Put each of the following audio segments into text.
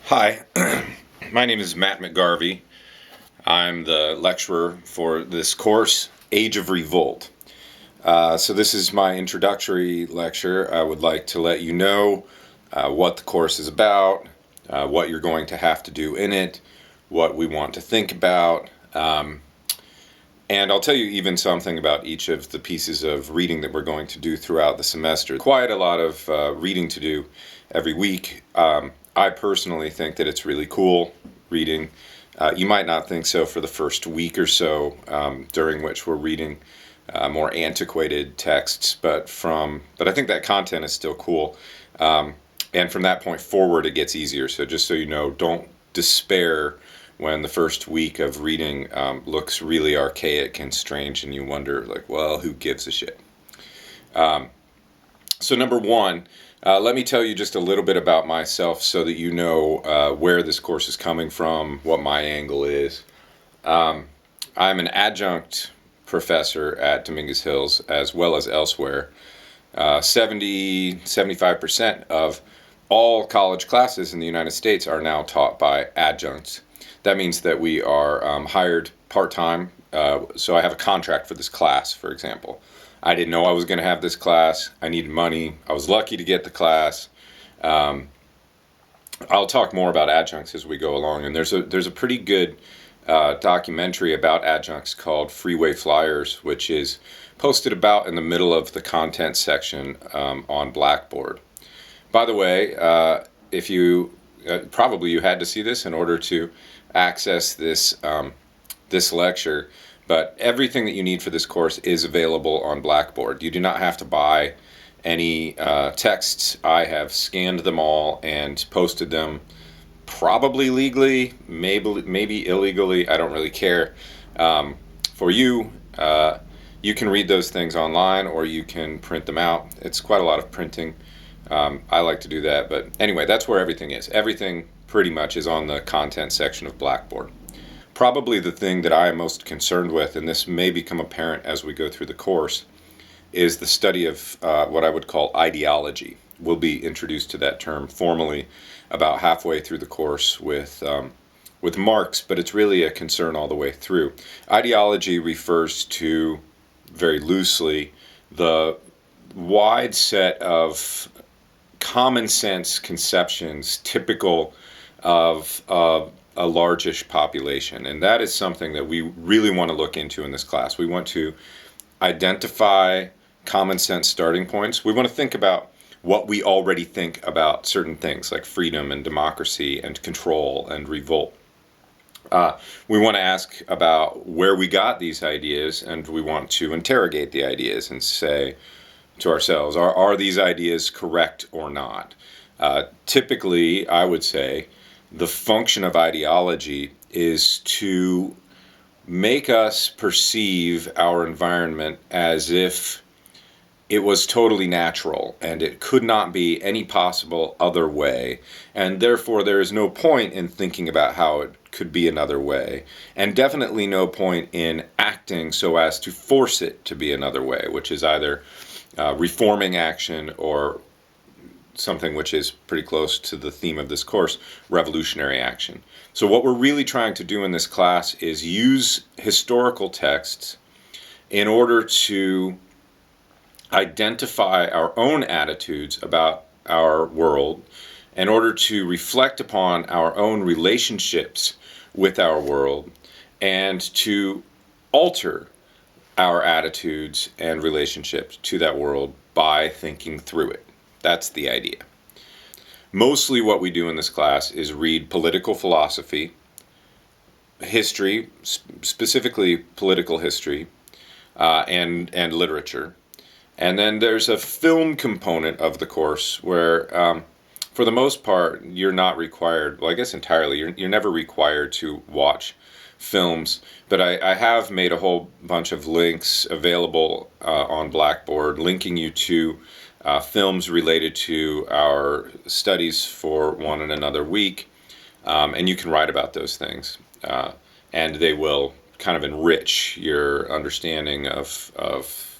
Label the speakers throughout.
Speaker 1: Hi, my name is Matt McGarvey. I'm the lecturer for this course, Age of Revolt. So this is my introductory lecture. I would like to let you know what the course is about, what you're going to have to do in it, what we want to think about, and I'll tell you even something about each of the pieces of reading that we're going to do throughout the semester. Quite a lot of reading to do every week. I personally think that it's really cool reading. You might not think so for the first week or so, during which we're reading more antiquated texts, but I think that content is still cool. And from that point forward, it gets easier. So just so you know, don't despair when the first week of reading looks really archaic and strange, and you wonder, like, well, who gives a shit? So number one, let me tell you just a little bit about myself so that you know where this course is coming from, what my angle is. I'm an adjunct professor at Dominguez Hills as well as elsewhere. 75% of all college classes in the United States are now taught by adjuncts. That means that we are hired part-time. So I have a contract for this class, for example. I didn't know I was going to have this class. I needed money. I was lucky to get the class. I'll talk more about adjuncts as we go along. And there's a pretty good documentary about adjuncts called Freeway Flyers, which is posted about in the middle of the content section on Blackboard. By the way, if you probably you had to see this in order to access this this lecture, but everything that you need for this course is available on Blackboard. You do not have to buy any texts. I have scanned them all and posted them, probably legally, maybe illegally. I don't really care. For you, you can read those things online or you can print them out. It's quite a lot of printing. I like to do that, but anyway, that's where everything is. Everything pretty much is on the content section of Blackboard. Probably the thing that I am most concerned with, and this may become apparent as we go through the course, is the study of what I would call ideology. We'll be introduced to that term formally about halfway through the course with Marx, but it's really a concern all the way through. Ideology refers to, very loosely, the wide set of common sense conceptions typical of a largish population, and that is something that we really want to look into in this class. We want to identify common sense starting points. We want to think about what we already think about certain things like freedom and democracy and control and revolt. We want to ask about where we got these ideas, and we want to interrogate the ideas and say to ourselves, are these ideas correct or not? Typically, I would say, the function of ideology is to make us perceive our environment as if it was totally natural and it could not be any possible other way, and therefore there is no point in thinking about how it could be another way, and definitely no point in acting so as to force it to be another way, which is either reforming action or something which is pretty close to the theme of this course, revolutionary action. So what we're really trying to do in this class is use historical texts in order to identify our own attitudes about our world, in order to reflect upon our own relationships with our world, and to alter our attitudes and relationships to that world by thinking through it. That's the idea. Mostly what we do in this class is read political philosophy, history, specifically political history, and literature. And then there's a film component of the course where, for the most part, you're not required, well, I guess entirely, you're never required to watch films, but I have made a whole bunch of links available on Blackboard, linking you to films related to our studies for one and another week, and you can write about those things, and they will kind of enrich your understanding of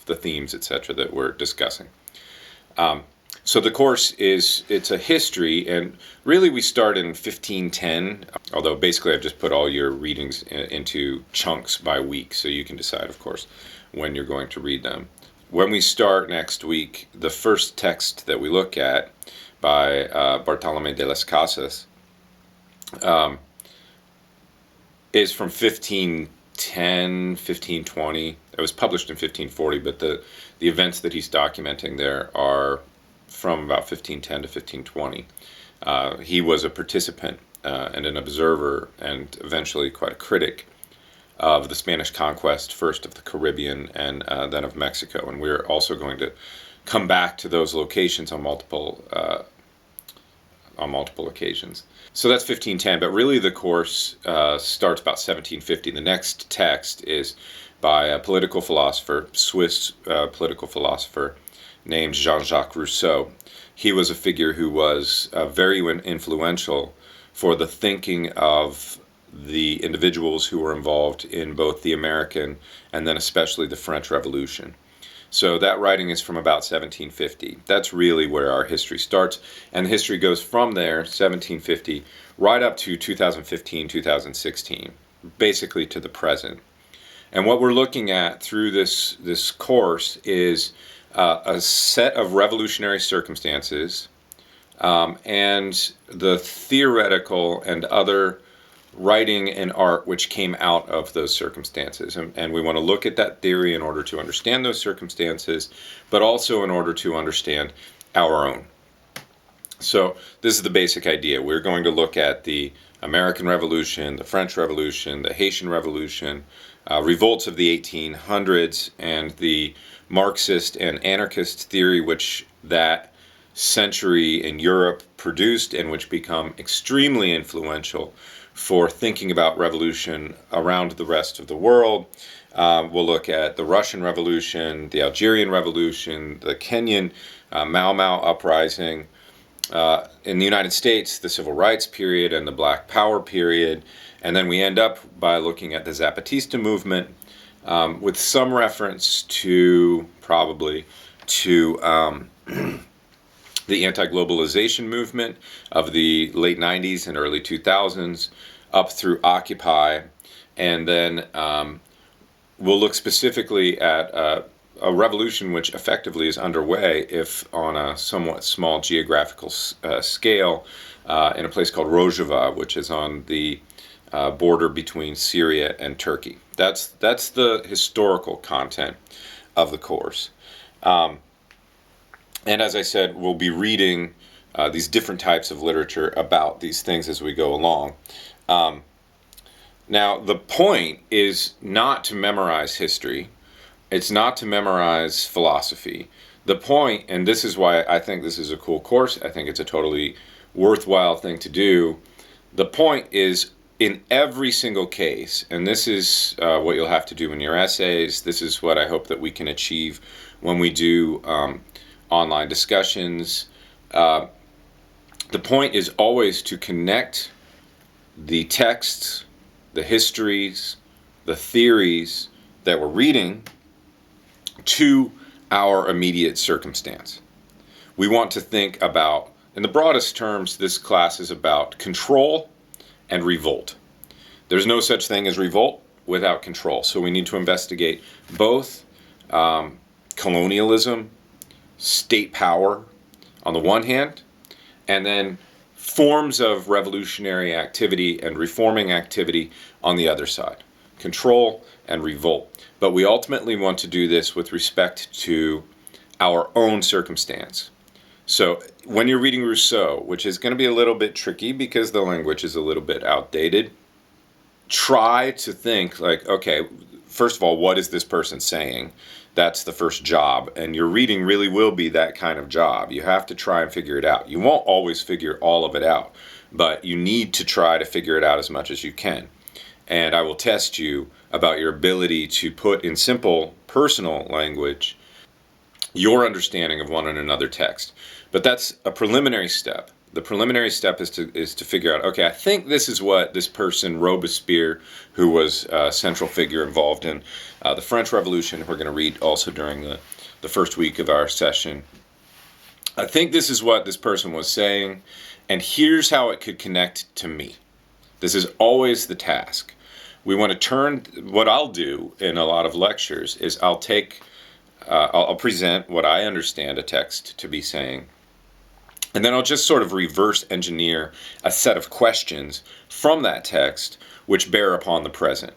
Speaker 1: the themes, etc., that we're discussing. So the course it's a history, and really we start in 1510, although basically I've just put all your readings into chunks by week, so you can decide, of course, when you're going to read them. When we start next week, the first text that we look at by Bartolomé de las Casas is from 1510, 1520. It was published in 1540, but the events that he's documenting there are from about 1510 to 1520. He was a participant and an observer, and eventually quite a critic of the Spanish conquest, first of the Caribbean and then of Mexico. And we're also going to come back to those locations on multiple occasions. So that's 1510, but really the course starts about 1750. The next text is by a political philosopher, Swiss political philosopher, named Jean-Jacques Rousseau. He was a figure who was very influential for the thinking of the individuals who were involved in both the American and then especially the French Revolution. So that writing is from about 1750. That's really where our history starts, and the history goes from there, 1750, right up to 2015, 2016, basically to the present. And what we're looking at through this course is a set of revolutionary circumstances and the theoretical and other writing and art which came out of those circumstances. And we want to look at that theory in order to understand those circumstances, but also in order to understand our own. So this is the basic idea. We're going to look at the American Revolution, the French Revolution, the Haitian Revolution, revolts of the 1800s, and the Marxist and anarchist theory which that century in Europe produced and which become extremely influential for thinking about revolution around the rest of the world. We'll look at the Russian Revolution, the Algerian Revolution, the Kenyan Mau Mau uprising, in the United States, the Civil Rights period and the Black Power period, and then we end up by looking at the Zapatista movement, with some reference to probably to the anti-globalization movement of the late 90s and early 2000s up through Occupy, and then we'll look specifically at a revolution which effectively is underway, if on a somewhat small geographical scale, in a place called Rojava, which is on the border between Syria and Turkey. That's the historical content of the course. And as I said, we'll be reading these different types of literature about these things as we go along. Now, the point is not to memorize history. It's not to memorize philosophy. The point, and this is why I think this is a cool course, I think it's a totally worthwhile thing to do. The point is, in every single case, and this is what you'll have to do in your essays, this is what I hope that we can achieve when we do online discussions. The point is always to connect the texts, the histories, the theories that we're reading to our immediate circumstance. We want to think about, in the broadest terms, this class is about control and revolt. There's no such thing as revolt without control. So we need to investigate both colonialism, state power on the one hand, and then forms of revolutionary activity and reforming activity on the other side. Control and revolt. But we ultimately want to do this with respect to our own circumstance. So when you're reading Rousseau, which is going to be a little bit tricky because the language is a little bit outdated, try to think like, okay, first of all, what is this person saying? That's the first job, and your reading really will be that kind of job. You have to try and figure it out. You won't always figure all of it out, but you need to try to figure it out as much as you can. And I will test you about your ability to put in simple personal language your understanding of one and another text. But that's a preliminary step. The preliminary step is to figure out, okay, I think this is what this person, Robespierre, who was a central figure involved in the French Revolution, we're going to read also during the first week of our session. I think this is what this person was saying, and here's how it could connect to me. This is always the task. We want to turn, what I'll do in a lot of lectures is I'll present what I understand a text to be saying, and then I'll just sort of reverse engineer a set of questions from that text which bear upon the present.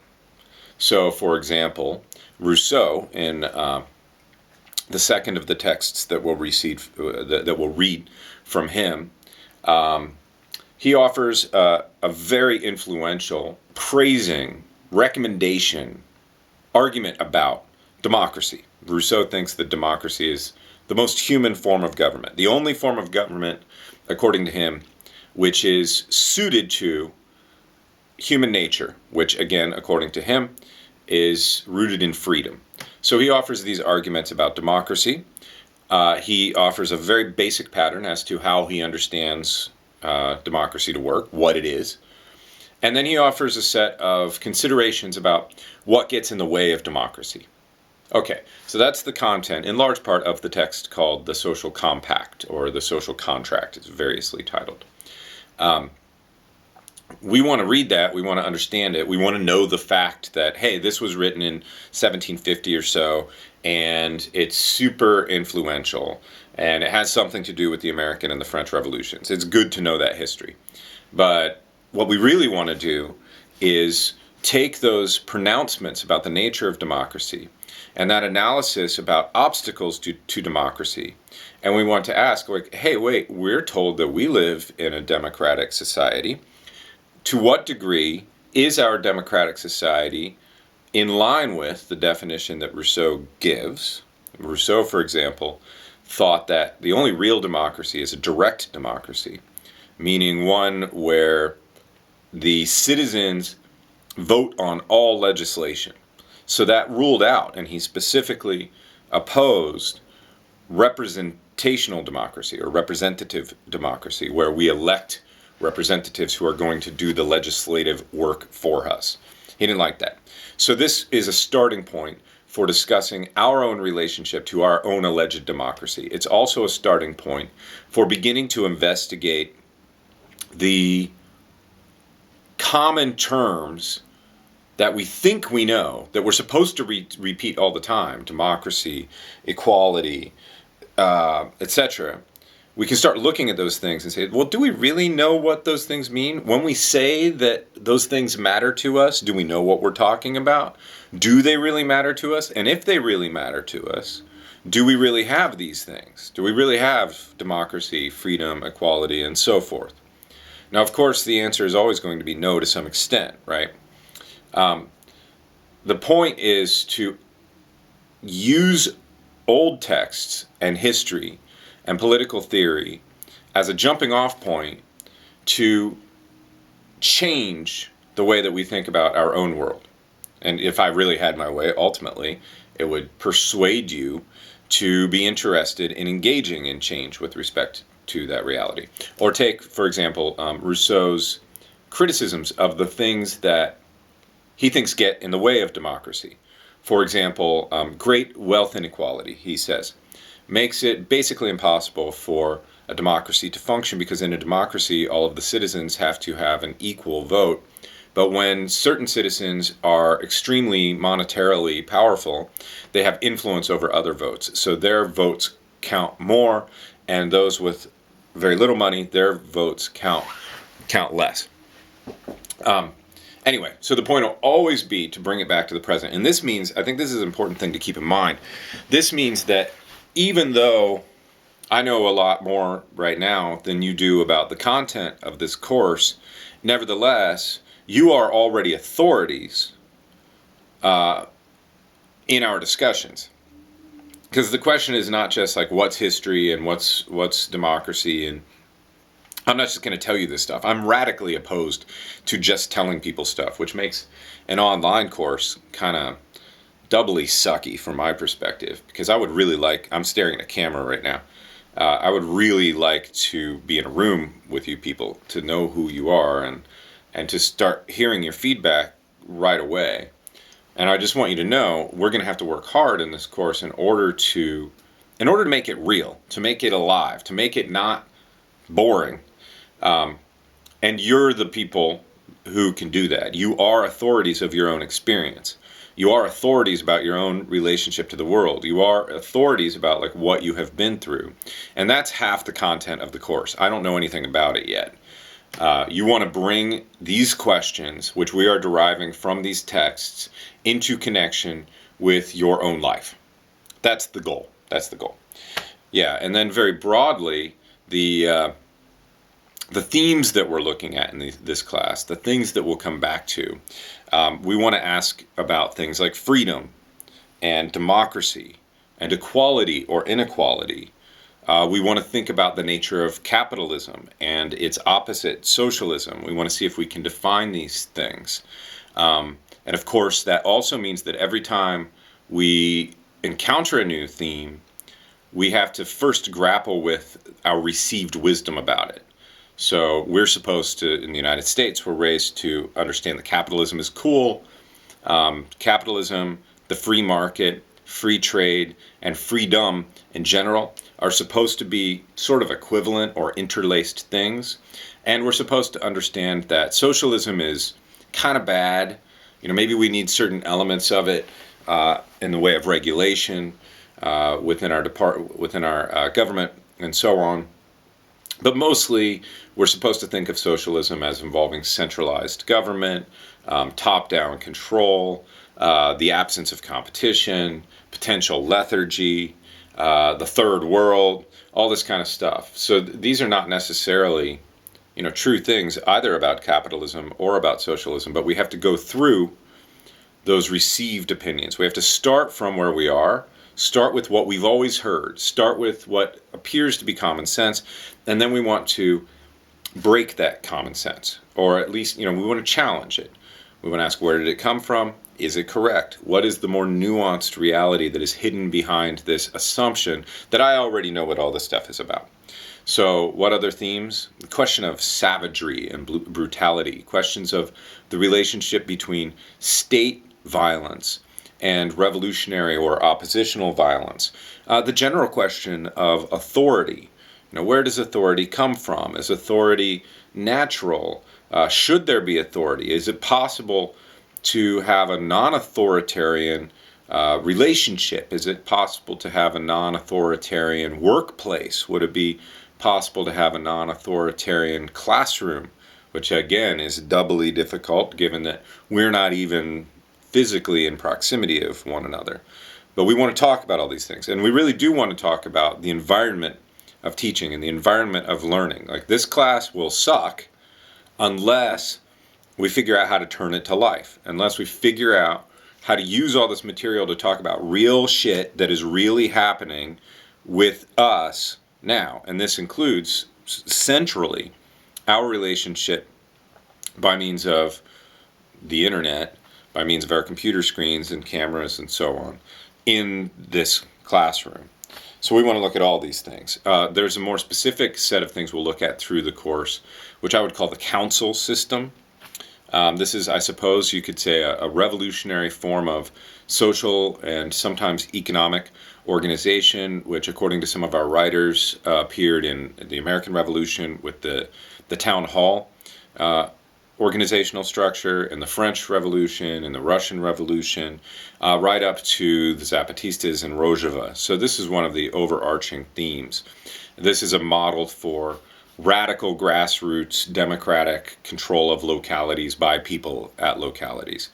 Speaker 1: So, for example, Rousseau, in the second of the texts that we'll read from him, he offers a very influential, praising, recommendation, argument about democracy. Rousseau thinks that democracy is the most human form of government, the only form of government, according to him, which is suited to human nature, which, again, according to him, is rooted in freedom. So he offers these arguments about democracy. He offers a very basic pattern as to how he understands democracy to work, what it is. And then he offers a set of considerations about what gets in the way of democracy. Okay, so that's the content, in large part, of the text called The Social Compact, or The Social Contract. It's variously titled. We want to read that, we want to understand it, we want to know the fact that, hey, this was written in 1750 or so, and it's super influential, and it has something to do with the American and the French revolutions. It's good to know that history. But what we really want to do is take those pronouncements about the nature of democracy and that analysis about obstacles to democracy, and we want to ask, like, hey, wait, we're told that we live in a democratic society. To what degree is our democratic society in line with the definition that Rousseau gives? Rousseau, for example, thought that the only real democracy is a direct democracy, meaning one where the citizens vote on all legislation. So that ruled out, and he specifically opposed representational democracy or representative democracy, where we elect representatives who are going to do the legislative work for us. He didn't like that. So this is a starting point for discussing our own relationship to our own alleged democracy. It's also a starting point for beginning to investigate the common terms that we think we know, that we're supposed to repeat all the time: democracy, equality, etc. We can start looking at those things and say, well, do we really know what those things mean? When we say that those things matter to us, do we know what we're talking about? Do they really matter to us? And if they really matter to us, do we really have these things? Do we really have democracy, freedom, equality, and so forth? Now, of course, the answer is always going to be no to some extent, right? The point is to use old texts and history and political theory as a jumping off point to change the way that we think about our own world. And if I really had my way, ultimately, it would persuade you to be interested in engaging in change with respect to that reality. Or take, for example, Rousseau's criticisms of the things that he thinks get in the way of democracy. For example, great wealth inequality, he says, makes it basically impossible for a democracy to function, because in a democracy, all of the citizens have to have an equal vote. But when certain citizens are extremely monetarily powerful, they have influence over other votes. So their votes count more, and those with very little money, their votes count less. Anyway, so the point will always be to bring it back to the present. And this means, I think this is an important thing to keep in mind, this means that even though I know a lot more right now than you do about the content of this course, nevertheless, you are already authorities in our discussions. Because the question is not just like what's history and what's democracy, and I'm not just going to tell you this stuff. I'm radically opposed to just telling people stuff, which makes an online course kind of doubly sucky from my perspective, because I would really like, I'm staring at a camera right now, I would really like to be in a room with you people, to know who you are, and to start hearing your feedback right away. And I just want you to know, we're going to have to work hard in this course in order to in order to make it real, to make it alive, to make it not boring. And you're the people who can do that. You are authorities of your own experience. You are authorities about your own relationship to the world. You are authorities about like what you have been through. And that's half the content of the course. I don't know anything about it yet. You want to bring these questions, which we are deriving from these texts, into connection with your own life. That's the goal. That's the goal. Yeah, and then very broadly, the themes that we're looking at in this class, the things that we'll come back to, we want to ask about things like freedom and democracy and equality or inequality. We want to think about the nature of capitalism and its opposite, socialism. We want to see if we can define these things. And of course, that also means that every time we encounter a new theme, we have to first grapple with our received wisdom about it. So we're supposed to, in the United States, we're raised to understand that capitalism is cool. Capitalism, the free market, free trade, and freedom in general are supposed to be sort of equivalent or interlaced things. And we're supposed to understand that socialism is kind of bad. Maybe we need certain elements of it in the way of regulation within our government and so on. But mostly, we're supposed to think of socialism as involving centralized government, top-down control, the absence of competition, potential lethargy, the third world, all this kind of stuff. So these are not necessarily, true things either about capitalism or about socialism, but we have to go through those received opinions. We have to start from where we are, start with what we've always heard, start with what appears to be common sense, and then we want to break that common sense, or at least, we want to challenge it. We want to ask, where did it come from? Is it correct? What is the more nuanced reality that is hidden behind this assumption that I already know what all this stuff is about? So what other themes? The question of savagery and brutality, questions of the relationship between state violence and revolutionary or oppositional violence. The general question of authority. Where does authority come from? Is authority natural? Should there be authority? Is it possible to have a non-authoritarian relationship? Is it possible to have a non-authoritarian workplace? Would it be possible to have a non-authoritarian classroom? Which again is doubly difficult given that we're not even physically in proximity of one another. But we want to talk about all these things. And we really do want to talk about the environment of teaching and the environment of learning. Like, this class will suck unless we figure out how to turn it to life, unless we figure out how to use all this material to talk about real shit that is really happening with us now. And this includes centrally our relationship by means of the internet, by means of our computer screens and cameras and so on in this classroom. So we want to look at all these things. There's a more specific set of things we'll look at through the course, which I would call the council system. This is, I suppose you could say, a revolutionary form of social and sometimes economic organization, which according to some of our writers appeared in the American Revolution with the town hall organizational structure, in the French Revolution, in the Russian Revolution, right up to the Zapatistas and Rojava. So this is one of the overarching themes. This is a model for radical grassroots democratic control of localities by people at localities.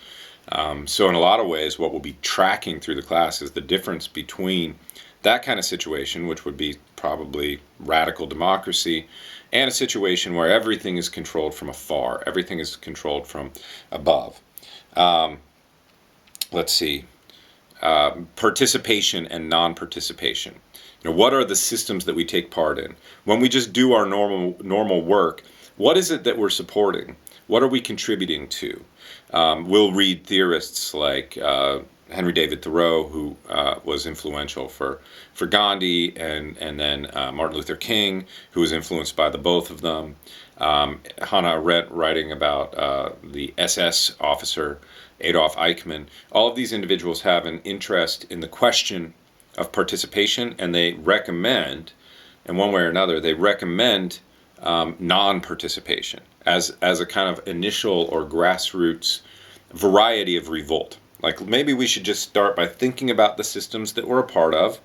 Speaker 1: So in a lot of ways, what we'll be tracking through the class is the difference between that kind of situation, which would be probably radical democracy, and a situation where everything is controlled from afar, everything is controlled from above. Let's see. Participation and non-participation. What are the systems that we take part in? When we just do our normal work, what is it that we're supporting? What are we contributing to? We'll read theorists like Henry David Thoreau, who was influential for Gandhi, and then Martin Luther King, who was influenced by the both of them. Hannah Arendt writing about the SS officer Adolf Eichmann. All of these individuals have an interest in the question of participation, and they recommend, in one way or another, they recommend non-participation as a kind of initial or grassroots variety of revolt. Like maybe we should just start by thinking about the systems that we're a part of,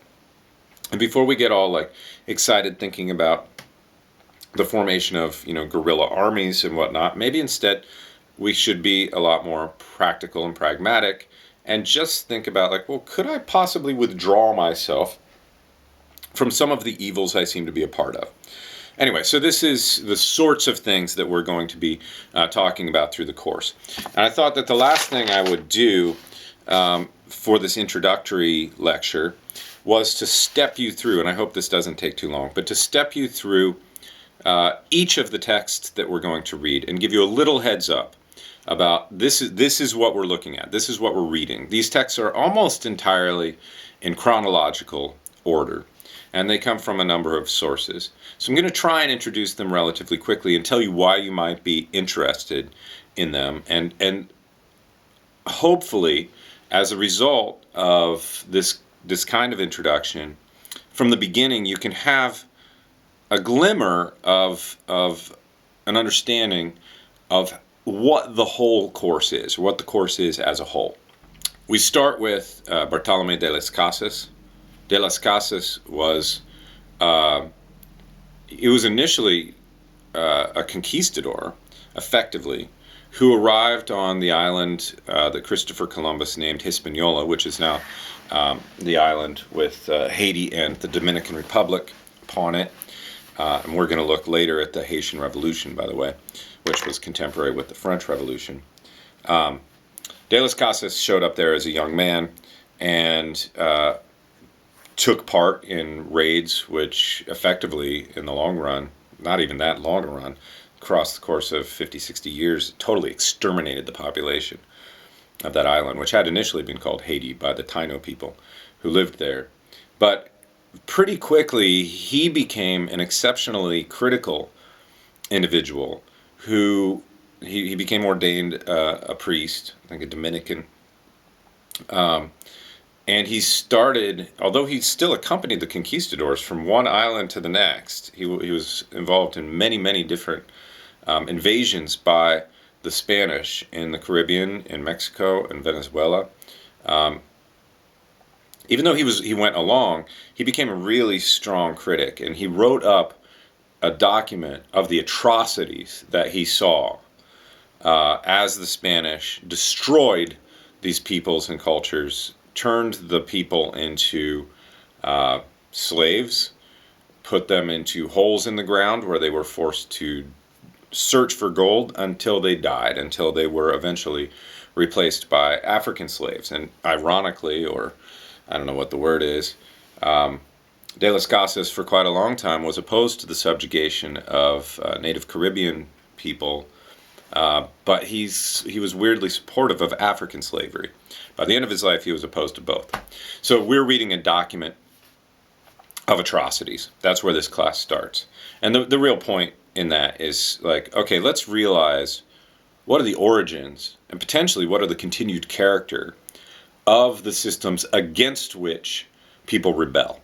Speaker 1: and before we get all like excited thinking about the formation of guerrilla armies and whatnot, maybe instead we should be a lot more practical and pragmatic and just think about like, well, could I possibly withdraw myself from some of the evils I seem to be a part of? Anyway, so this is the sorts of things that we're going to be talking about through the course. And I thought that the last thing I would do for this introductory lecture was to step you through, and I hope this doesn't take too long, but to step you through each of the texts that we're going to read and give you a little heads up about this is what we're looking at. This is what we're reading. These texts are almost entirely in chronological order, and they come from a number of sources. So I'm going to try and introduce them relatively quickly and tell you why you might be interested in them, and hopefully, as a result of this kind of introduction, from the beginning you can have a glimmer of an understanding of what the whole course is, what the course is as a whole. We start with Bartolomé de las Casas. De las Casas was initially a conquistador, effectively, who arrived on the island that Christopher Columbus named Hispaniola, which is now the island with Haiti and the Dominican Republic upon it. And we're going to look later at the Haitian Revolution, by the way, which was contemporary with the French Revolution. De las Casas showed up there as a young man and took part in raids which effectively, in the long run, not even that long a run, across the course of 50, 60 years, totally exterminated the population of that island, which had initially been called Haiti by the Taino people who lived there. But pretty quickly, he became an exceptionally critical individual who he became ordained a priest, I think a Dominican. And he started, although he still accompanied the conquistadors from one island to the next, he was involved in many, many different invasions by the Spanish in the Caribbean, in Mexico, and Venezuela. Even though he went along, he became a really strong critic, and he wrote up a document of the atrocities that he saw as the Spanish destroyed these peoples and cultures, turned the people into slaves, put them into holes in the ground where they were forced to search for gold until they died, until they were eventually replaced by African slaves. And ironically, or I don't know what the word is, De las Casas for quite a long time was opposed to the subjugation of native Caribbean people, but he was weirdly supportive of African slavery. By the end of his life, he was opposed to both. So we're reading a document of atrocities. That's where this class starts. And the real point in that is like, okay, let's realize what are the origins and potentially what are the continued character of the systems against which people rebel.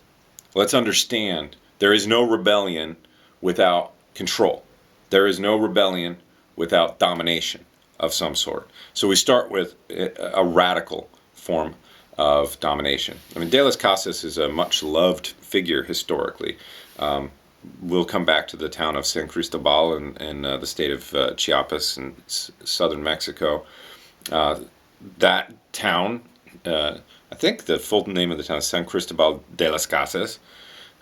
Speaker 1: Let's understand there is no rebellion without control. There is no rebellion without domination of some sort. So we start with a radical form of domination. I mean, De las Casas is a much loved figure historically. We'll come back to the town of San Cristobal in the state of Chiapas in southern Mexico. That town, I think the full name of the town is San Cristobal de las Casas,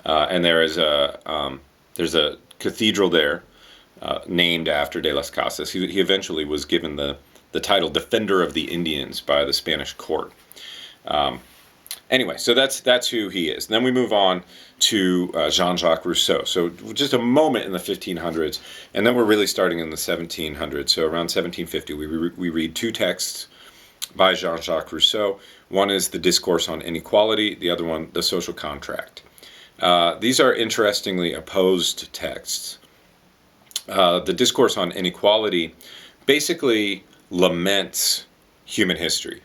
Speaker 1: and there's a cathedral there named after De las Casas. He eventually was given the title Defender of the Indians by the Spanish court. Anyway, so that's who he is. Then we move on to Jean-Jacques Rousseau. So just a moment in the 1500s, and then we're really starting in the 1700s. So around 1750, we read two texts by Jean-Jacques Rousseau. One is the Discourse on Inequality, the other one, the Social Contract. These are interestingly opposed texts. The Discourse on Inequality basically laments human history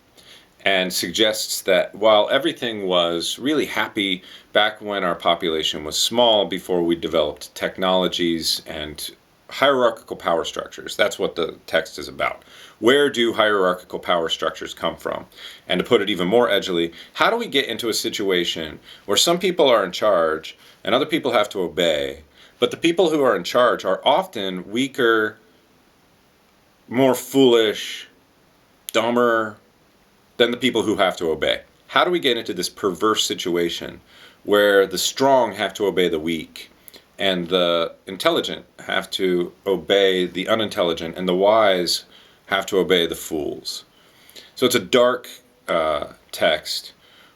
Speaker 1: and suggests that while everything was really happy back when our population was small, before we developed technologies and hierarchical power structures, that's what the text is about. Where do hierarchical power structures come from? And to put it even more edgily, how do we get into a situation where some people are in charge and other people have to obey, but the people who are in charge are often weaker, more foolish, dumber than the people who have to obey? How do we get into this perverse situation where the strong have to obey the weak, and the intelligent have to obey the unintelligent, and the wise have to obey the fools? So it's a dark text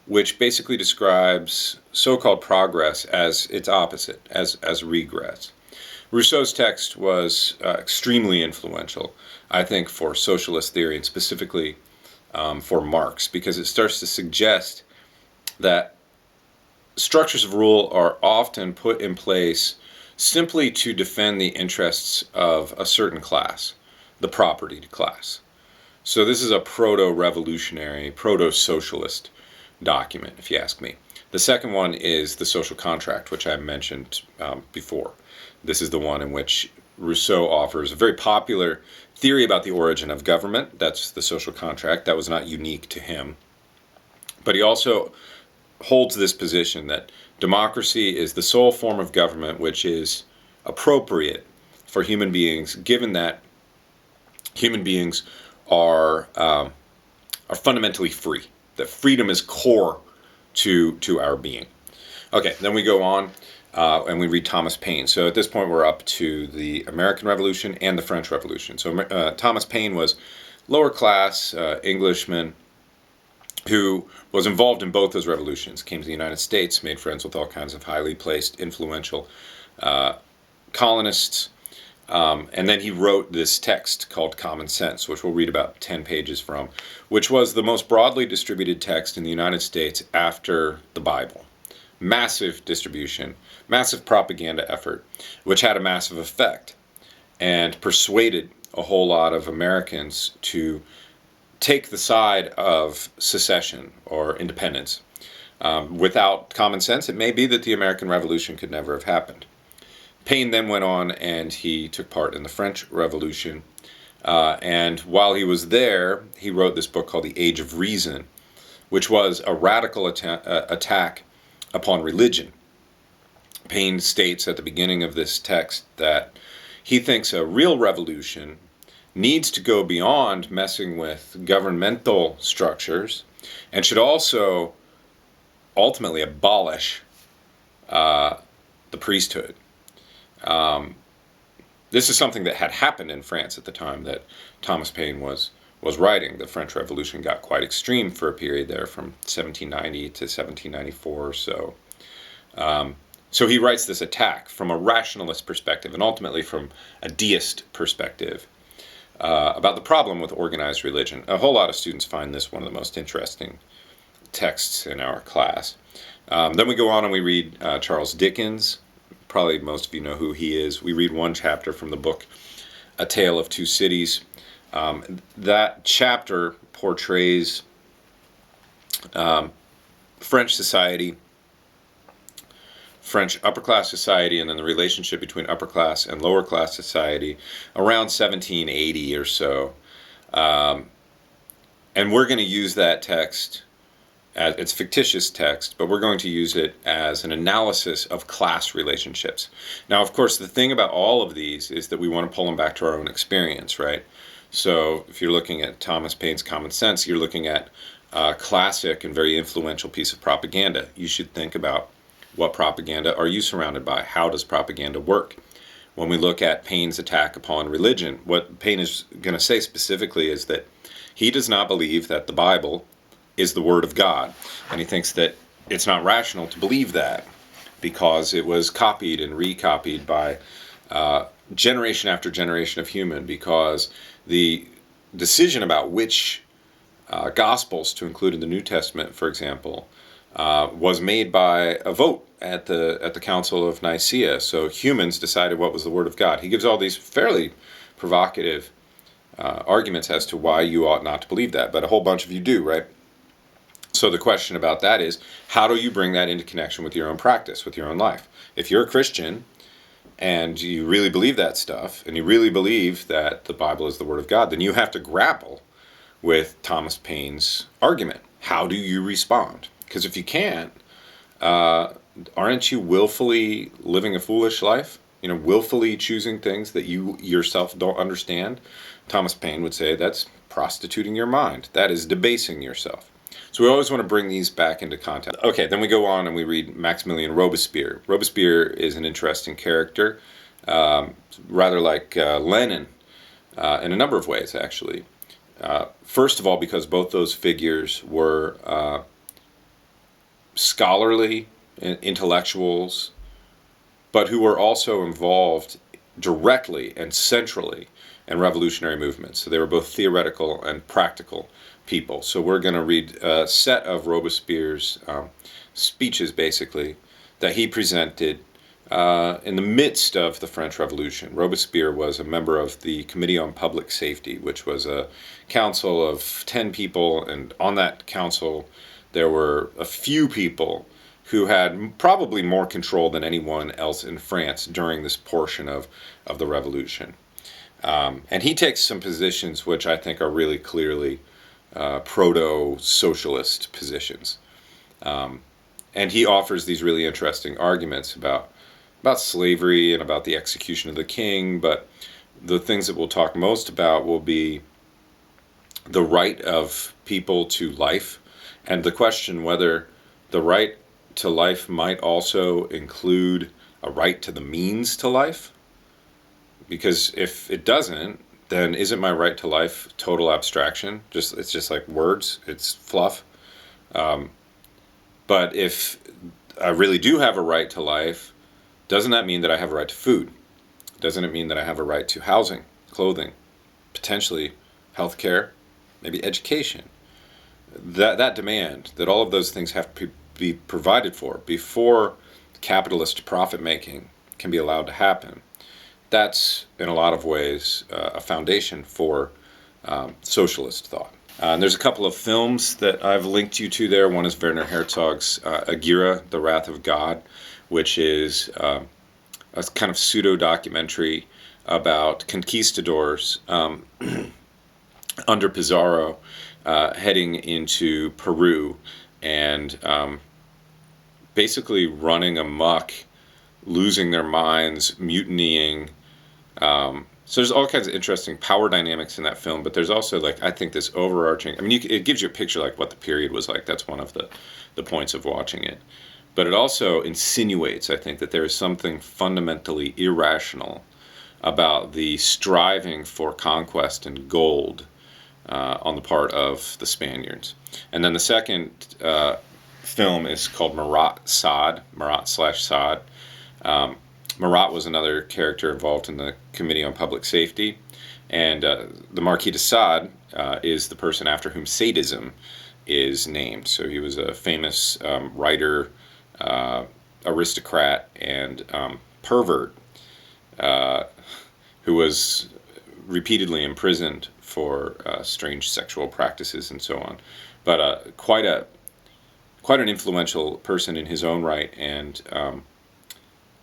Speaker 1: which basically describes so-called progress as its opposite, as regress. Rousseau's text was extremely influential, I think, for socialist theory, and specifically for Marx, because it starts to suggest that structures of rule are often put in place simply to defend the interests of a certain class, the propertied class. So this is a proto-revolutionary, proto-socialist document, if you ask me. The second one is the social contract, which I mentioned before. This is the one in which Rousseau offers a very popular theory about the origin of government. That's the social contract. That was not unique to him. But he also holds this position that democracy is the sole form of government which is appropriate for human beings, given that human beings are fundamentally free. That freedom is core to our being. Okay, then we go on and we read Thomas Paine. So at this point we're up to the American Revolution and the French Revolution. So Thomas Paine was lower class Englishman who was involved in both those revolutions, came to the United States, made friends with all kinds of highly placed, influential colonists, and then he wrote this text called Common Sense, which we'll read about 10 pages from, which was the most broadly distributed text in the United States after the Bible. Massive distribution, massive propaganda effort, which had a massive effect and persuaded a whole lot of Americans to take the side of secession or independence. Without common sense, it may be that the American Revolution could never have happened. Paine then went on and he took part in the French Revolution. And while he was there, he wrote this book called The Age of Reason, which was a radical attack upon religion. Paine states at the beginning of this text that he thinks a real revolution needs to go beyond messing with governmental structures and should also ultimately abolish the priesthood. This is something that had happened in France at the time that Thomas Paine was writing. The French Revolution got quite extreme for a period there from 1790 to 1794 or so. So he writes this attack from a rationalist perspective and ultimately from a deist perspective about the problem with organized religion. A whole lot of students find this one of the most interesting texts in our class. Then we go on and we read Charles Dickens. Probably most of you know who he is. We read one chapter from the book A Tale of Two Cities. That chapter portrays French society, French upper class society, and then the relationship between upper class and lower class society around 1780 or so. And we're going to use that text as it's fictitious text, but we're going to use it as an analysis of class relationships. Now, of course, the thing about all of these is that we want to pull them back to our own experience, right? So if you're looking at Thomas Paine's Common Sense, you're looking at a classic and very influential piece of propaganda. You should think about what propaganda are you surrounded by? How does propaganda work? When we look at Paine's attack upon religion, what Paine is going to say specifically is that he does not believe that the Bible is the Word of God. And he thinks that it's not rational to believe that because it was copied and recopied by generation after generation of human, because the decision about which Gospels to include in the New Testament, for example, was made by a vote at the Council of Nicaea. So humans decided what was the Word of God. He gives all these fairly provocative arguments as to why you ought not to believe that, but a whole bunch of you do, right? So the question about that is, how do you bring that into connection with your own practice, with your own life? If you're a Christian and you really believe that stuff, and you really believe that the Bible is the Word of God, then you have to grapple with Thomas Paine's argument. How do you respond? Because if you can't, aren't you willfully living a foolish life? You know, willfully choosing things that you yourself don't understand? Thomas Paine would say that's prostituting your mind. That is debasing yourself. So we always want to bring these back into context. Okay, then we go on and we read Maximilien Robespierre. Robespierre is an interesting character, rather like Lenin in a number of ways, actually. First of all, because both those figures were scholarly intellectuals, but who were also involved directly and centrally in revolutionary movements. So they were both theoretical and practical people. So we're going to read a set of Robespierre's speeches, basically, that he presented in the midst of the French Revolution. Robespierre was a member of the Committee on Public Safety, which was a council of 10 people, and on that council there were a few people who had probably more control than anyone else in France during this portion of the revolution. And he takes some positions which I think are really clearly proto-socialist positions. And he offers these really interesting arguments about slavery and about the execution of the king, but the things that we'll talk most about will be the right of people to life, and the question whether the right to life might also include a right to the means to life. Because if it doesn't, then isn't my right to life total abstraction? It's just like words, it's fluff. But if I really do have a right to life, doesn't that mean that I have a right to food? Doesn't it mean that I have a right to housing, clothing, potentially health care, maybe education? That demand, that all of those things have to be provided for before capitalist profit making can be allowed to happen. That's, in a lot of ways, a foundation for socialist thought. And there's a couple of films that I've linked you to there. One is Werner Herzog's Agira, The Wrath of God, which is a kind of pseudo-documentary about conquistadors under Pizarro heading into Peru and basically running amok, losing their minds, mutinying. So there's all kinds of interesting power dynamics in that film, but there's also, like, I think this overarching, I mean, it gives you a picture like what the period was like. That's one of the points of watching it. But it also insinuates, I think, that there is something fundamentally irrational about the striving for conquest and gold on the part of the Spaniards. And then the second film is called Marat/Sade. Marat was another character involved in the Committee on Public Safety, and the Marquis de Sade is the person after whom sadism is named. So he was a famous writer, aristocrat, and pervert who was repeatedly imprisoned for strange sexual practices and so on. But quite an influential person in his own right, and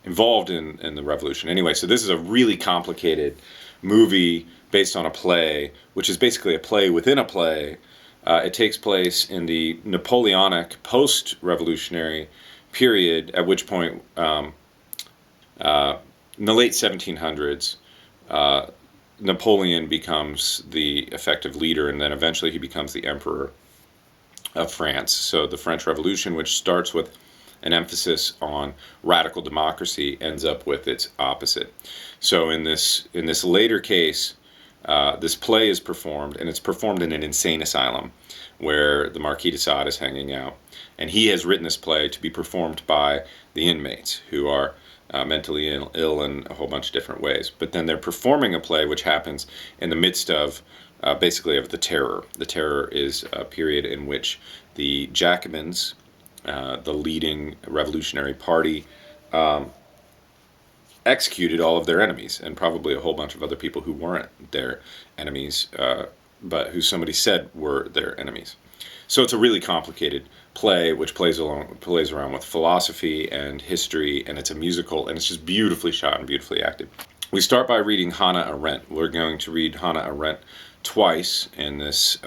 Speaker 1: involved in the revolution. Anyway, so this is a really complicated movie based on a play, which is basically a play within a play. It takes place in the Napoleonic post-revolutionary period, at which point, in the late 1700s, Napoleon becomes the effective leader, and then eventually he becomes the emperor of France. So the French Revolution, which starts with an emphasis on radical democracy, ends up with its opposite. So in this later case, this play is performed, and it's performed in an insane asylum where the Marquis de Sade is hanging out. And he has written this play to be performed by the inmates, who are mentally ill in a whole bunch of different ways. But then they're performing a play which happens in the midst of basically of the Terror. The Terror is a period in which the Jacobins, the leading revolutionary party, executed all of their enemies, and probably a whole bunch of other people who weren't their enemies, but who somebody said were their enemies. So it's a really complicated play, which plays around with philosophy and history, and it's a musical, and it's just beautifully shot and beautifully acted. We start by reading Hannah Arendt. We're going to read Hannah Arendt twice in this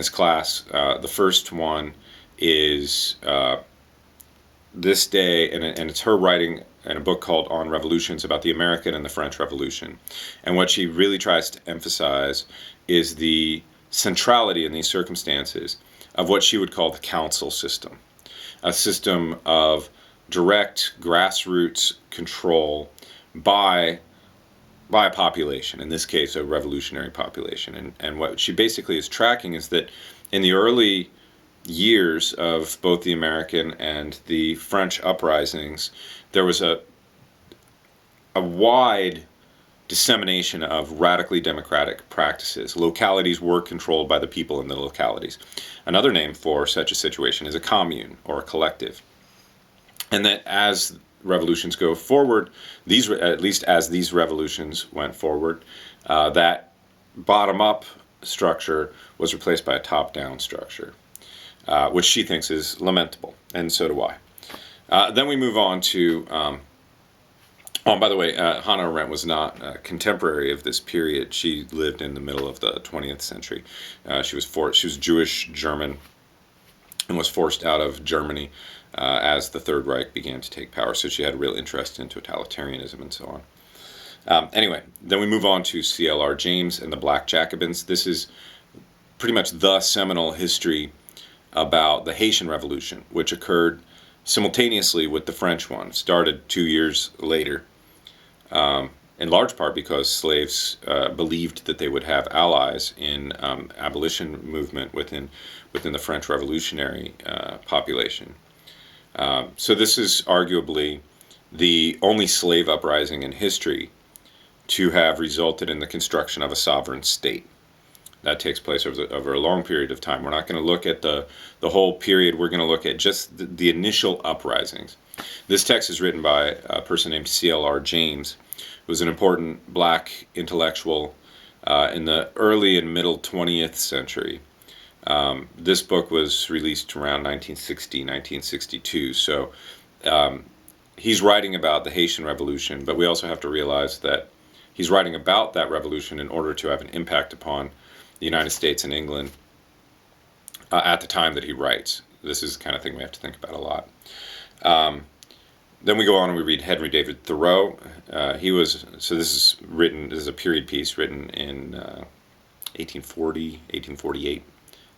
Speaker 1: class. The first one is this day, and it's her writing in a book called On Revolutions about the American and the French Revolution. And what she really tries to emphasize is the centrality in these circumstances of what she would call the council system, a system of direct grassroots control by a population, in this case a revolutionary population. And what she basically is tracking is that in the early years of both the American and the French uprisings, there was a wide dissemination of radically democratic practices. Localities were controlled by the people in the localities. Another name for such a situation is a commune or a collective. And that as revolutions go forward, at least as these revolutions went forward, that bottom-up structure was replaced by a top-down structure, which she thinks is lamentable, and so do I. Then we move on to by the way, Hannah Arendt was not a contemporary of this period. She lived in the middle of the 20th century. She was Jewish German and was forced out of Germany as the Third Reich began to take power. So she had a real interest in totalitarianism and so on. Anyway, then we move on to C.L.R. James and the Black Jacobins. This is pretty much the seminal history about the Haitian Revolution, which occurred simultaneously with the French one, started 2 years later, in large part because slaves believed that they would have allies in abolition movement within the French revolutionary population. So this is arguably the only slave uprising in history to have resulted in the construction of a sovereign state. That takes place over a long period of time. We're not going to look at the whole period. We're going to look at just the initial uprisings. This text is written by a person named C.L.R. James, who was an important black intellectual in the early and middle 20th century. This book was released around 1960, 1962. So he's writing about the Haitian Revolution, but we also have to realize that he's writing about that revolution in order to have an impact upon the United States and England at the time that he writes. This is the kind of thing we have to think about a lot. Then we go on and we read Henry David Thoreau. This is a period piece written in 1848. I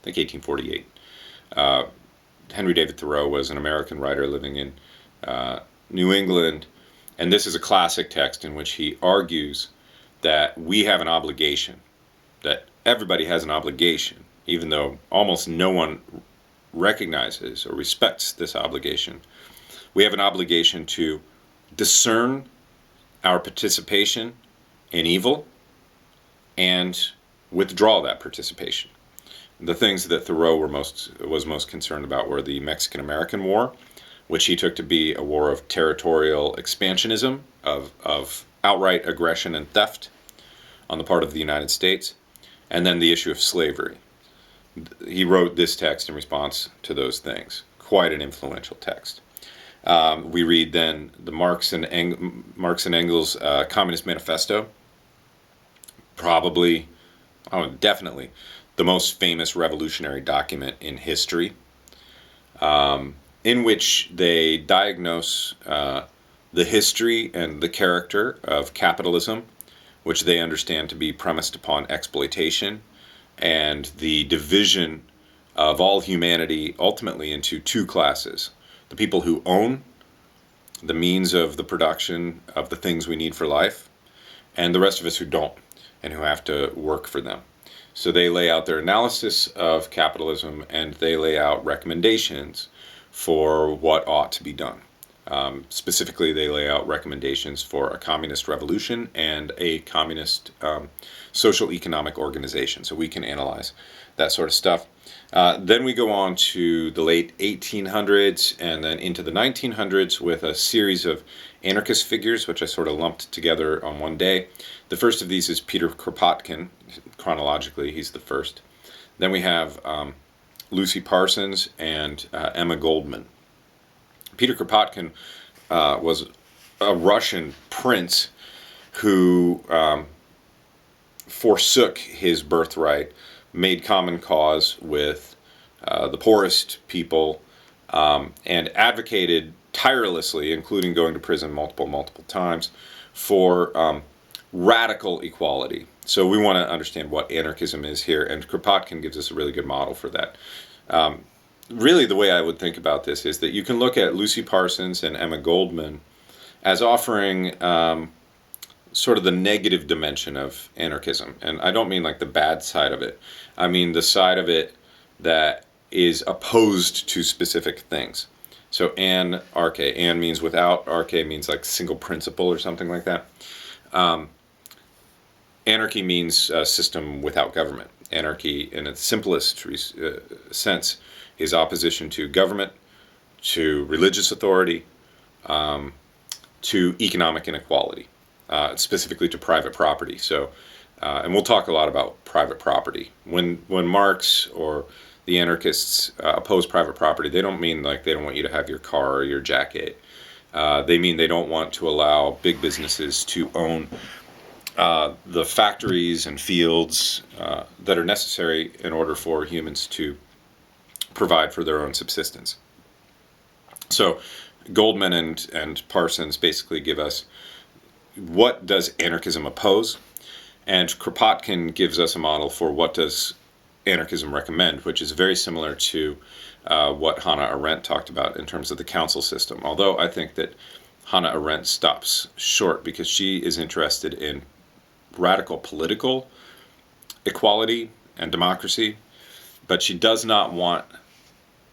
Speaker 1: think 1848. Henry David Thoreau was an American writer living in New England, and this is a classic text in which he argues that we have an obligation, that everybody has an obligation, even though almost no one recognizes or respects this obligation. We have an obligation to discern our participation in evil and withdraw that participation. The things that Thoreau was most concerned about were the Mexican-American War, which he took to be a war of territorial expansionism, of outright aggression and theft on the part of the United States, and then the issue of slavery. He wrote this text in response to those things. Quite an influential text. We read then the Marx and Engels' Communist Manifesto, definitely the most famous revolutionary document in history, in which they diagnose the history and the character of capitalism, which they understand to be premised upon exploitation, and the division of all humanity ultimately into two classes: the people who own the means of the production of the things we need for life, and the rest of us who don't, and who have to work for them. So they lay out their analysis of capitalism, and they lay out recommendations for what ought to be done. Specifically, they lay out recommendations for a communist revolution and a communist social economic organization. So we can analyze that sort of stuff. Then we go on to the late 1800s and then into the 1900s with a series of anarchist figures, which I sort of lumped together on one day. The first of these is Peter Kropotkin. Chronologically, he's the first. Then we have Lucy Parsons and Emma Goldman. Peter Kropotkin was a Russian prince who forsook his birthright, made common cause with the poorest people, and advocated tirelessly, including going to prison multiple times, for radical equality. So we want to understand what anarchism is here, and Kropotkin gives us a really good model for that. Really, the way I would think about this is that you can look at Lucy Parsons and Emma Goldman as offering sort of the negative dimension of anarchism. And I don't mean like the bad side of it. I mean the side of it that is opposed to specific things. So anarche, an means without, arche means like single principle or something like that. Anarchy means a system without government. Anarchy, in its simplest sense, is opposition to government, to religious authority, to economic inequality, specifically to private property. So, and we'll talk a lot about private property. When Marx or the anarchists oppose private property, they don't mean like they don't want you to have your car or your jacket. They mean they don't want to allow big businesses to own the factories and fields that are necessary in order for humans to provide for their own subsistence. So Goldman and Parsons basically give us what does anarchism oppose, and Kropotkin gives us a model for what does anarchism recommend, which is very similar to what Hannah Arendt talked about in terms of the council system. Although I think that Hannah Arendt stops short because she is interested in radical political equality and democracy, but she does not want,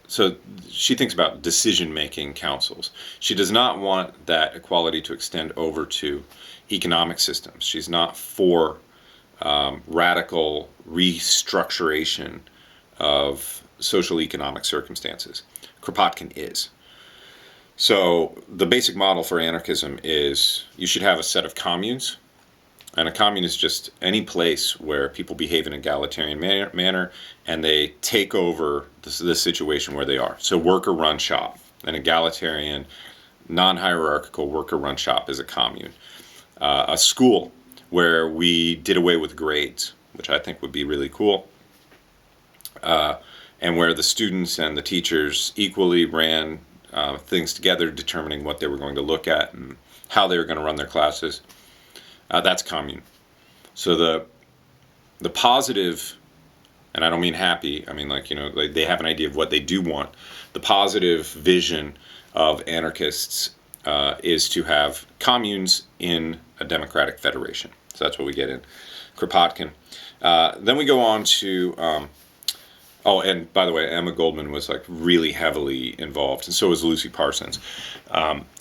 Speaker 1: so she thinks about decision-making councils. She does not want that equality to extend over to economic systems. She's not for radical restructuration of social economic circumstances. Kropotkin is. So the basic model for anarchism is you should have a set of communes, and a commune is just any place where people behave in an egalitarian manner and they take over the situation where they are. So worker-run shop, an egalitarian, non-hierarchical worker-run shop is a commune. A school where we did away with grades, which I think would be really cool, and where the students and the teachers equally ran things together, determining what they were going to look at and how they were going to run their classes. That's commune. So the positive, and I don't mean happy, I mean like, like they have an idea of what they do want. The positive vision of anarchists is to have communes in a democratic federation. So that's what we get in Kropotkin. Then we go on to, oh, and by the way, Emma Goldman was like really heavily involved, and so was Lucy Parsons,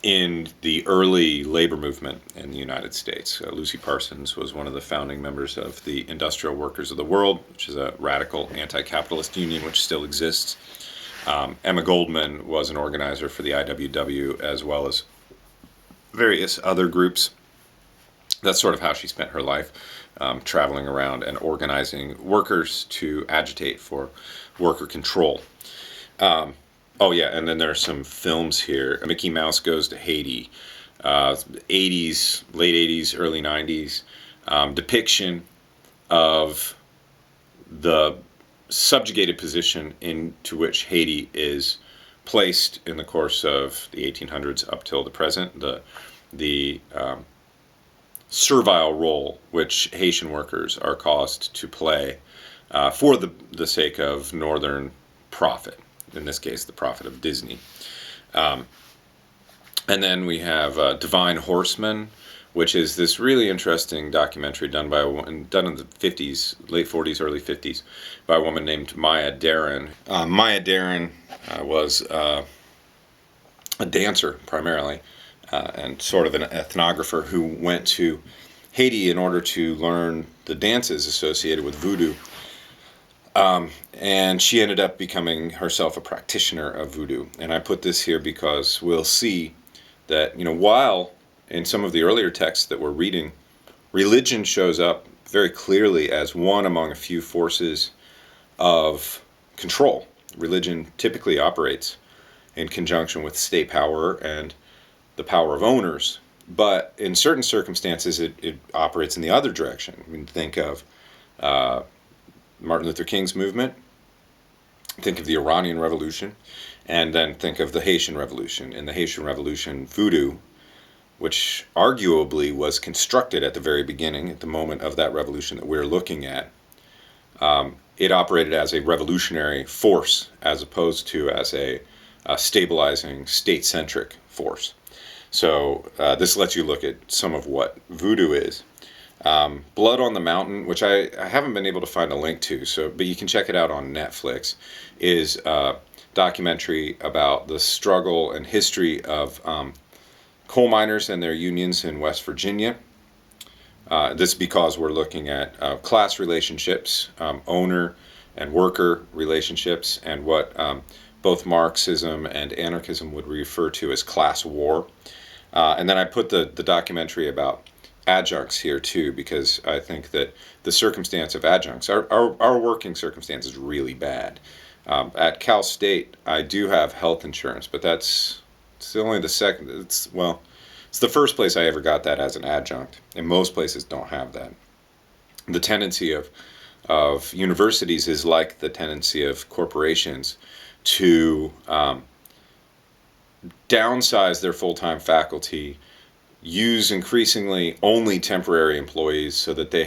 Speaker 1: in the early labor movement in the United States. Lucy Parsons was one of the founding members of the Industrial Workers of the World, which is a radical anti-capitalist union which still exists. Emma Goldman was an organizer for the IWW as well as various other groups. That's sort of how she spent her life, traveling around and organizing workers to agitate for worker control. Oh yeah, and then there are some films here. Mickey Mouse Goes to Haiti, 80s, late 80s, early 90s, depiction of the subjugated position into which Haiti is placed in the course of the 1800s up till the present. The servile role which Haitian workers are caused to play for the sake of northern profit, in this case the profit of Disney. And then we have Divine Horseman, which is this really interesting documentary done in the 50s, late 40s, early 50s, by a woman named Maya Deren. Maya Deren was a dancer primarily, and sort of an ethnographer who went to Haiti in order to learn the dances associated with voodoo. And she ended up becoming herself a practitioner of voodoo. And I put this here because we'll see that, while in some of the earlier texts that we're reading, religion shows up very clearly as one among a few forces of control. religion typically operates in conjunction with state power and the power of owners. But in certain circumstances, it operates in the other direction. I mean, think of Martin Luther King's movement, think of the Iranian Revolution, and then think of the Haitian Revolution. In the Haitian Revolution, voodoo, which arguably was constructed at the very beginning, at the moment of that revolution that we're looking at, it operated as a revolutionary force as opposed to as a stabilizing, state-centric force. So this lets you look at some of what voodoo is. Blood on the Mountain, which I haven't been able to find a link to, but you can check it out on Netflix, is a documentary about the struggle and history of coal miners and their unions in West Virginia. This because we're looking at class relationships, owner and worker relationships, and what both Marxism and anarchism would refer to as class war. And then I put the documentary about adjuncts here too, because I think that the circumstance of adjuncts, our working circumstance is really bad. At Cal State, I do have health insurance, but it's only the second. It's the first place I ever got that as an adjunct, and most places don't have that. The tendency of universities is like the tendency of corporations to downsize their full-time faculty, use increasingly only temporary employees so that they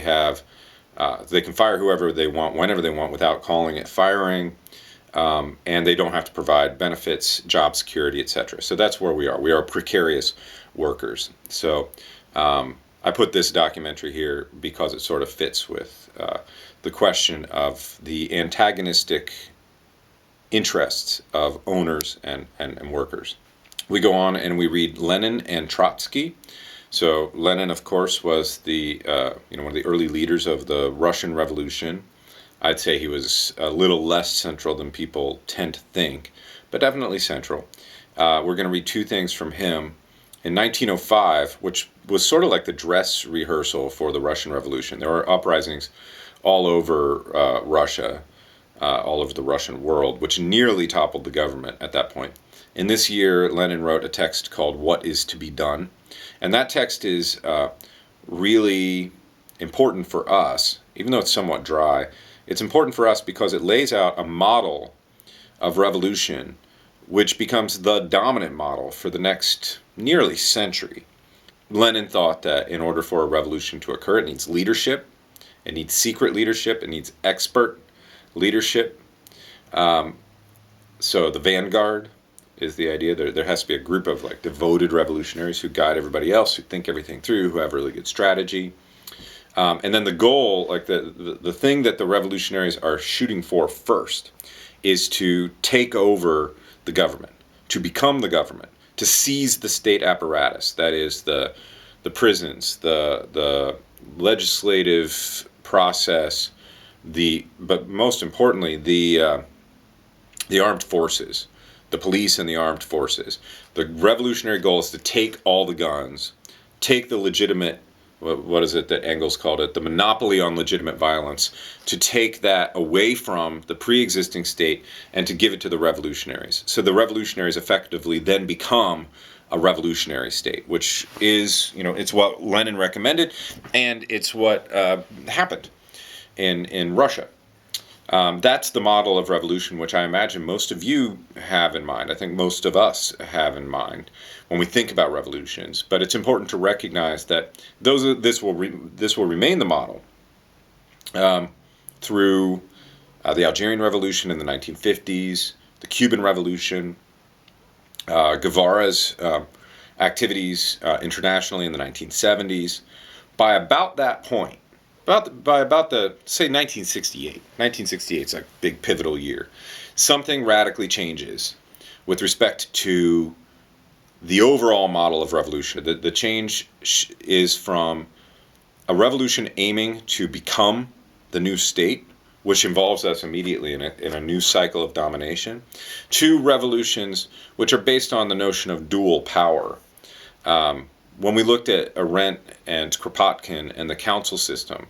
Speaker 1: can fire whoever they want whenever they want without calling it firing, and they don't have to provide benefits, job security, etc. So that's where we are. We are precarious workers. So I put this documentary here because it sort of fits with the question of the antagonistic interests of owners and workers. We go on and we read Lenin and Trotsky. So Lenin, of course, was one of the early leaders of the Russian Revolution. I'd say he was a little less central than people tend to think, but definitely central. We're going to read two things from him. In 1905, which was sort of like the dress rehearsal for the Russian Revolution, there were uprisings all over Russia, all over the Russian world, which nearly toppled the government at that point. In this year, Lenin wrote a text called What is to be Done? And that text is really important for us, even though it's somewhat dry. It's important for us because it lays out a model of revolution which becomes the dominant model for the next nearly century. Lenin thought that in order for a revolution to occur, it needs leadership, it needs secret leadership, it needs expert leadership. So the vanguard is the idea. There has to be a group of devoted revolutionaries who guide everybody else, who think everything through, who have really good strategy. And then the goal, the thing that the revolutionaries are shooting for first, is to take over the government, to become the government, to seize the state apparatus, that is the prisons, the legislative process, but most importantly, the armed forces, the police and the armed forces. The revolutionary goal is to take all the guns, take the legitimate, what is it that Engels called it, the monopoly on legitimate violence, to take that away from the pre-existing state and to give it to the revolutionaries. So the revolutionaries effectively then become a revolutionary state, which is, it's what Lenin recommended, and it's what happened in Russia. That's the model of revolution which I imagine most of you have in mind. I think most of us have in mind when we think about revolutions. But it's important to recognize that this will remain the model through the Algerian Revolution in the 1950s, the Cuban Revolution, Guevara's activities internationally in the 1970s. By about that point, by about the, say, 1968. 1968 is a big pivotal year. Something radically changes with respect to the overall model of revolution. The change is from a revolution aiming to become the new state, which involves us immediately in a new cycle of domination, to revolutions which are based on the notion of dual power. when we looked at Arendt and Kropotkin and the council system,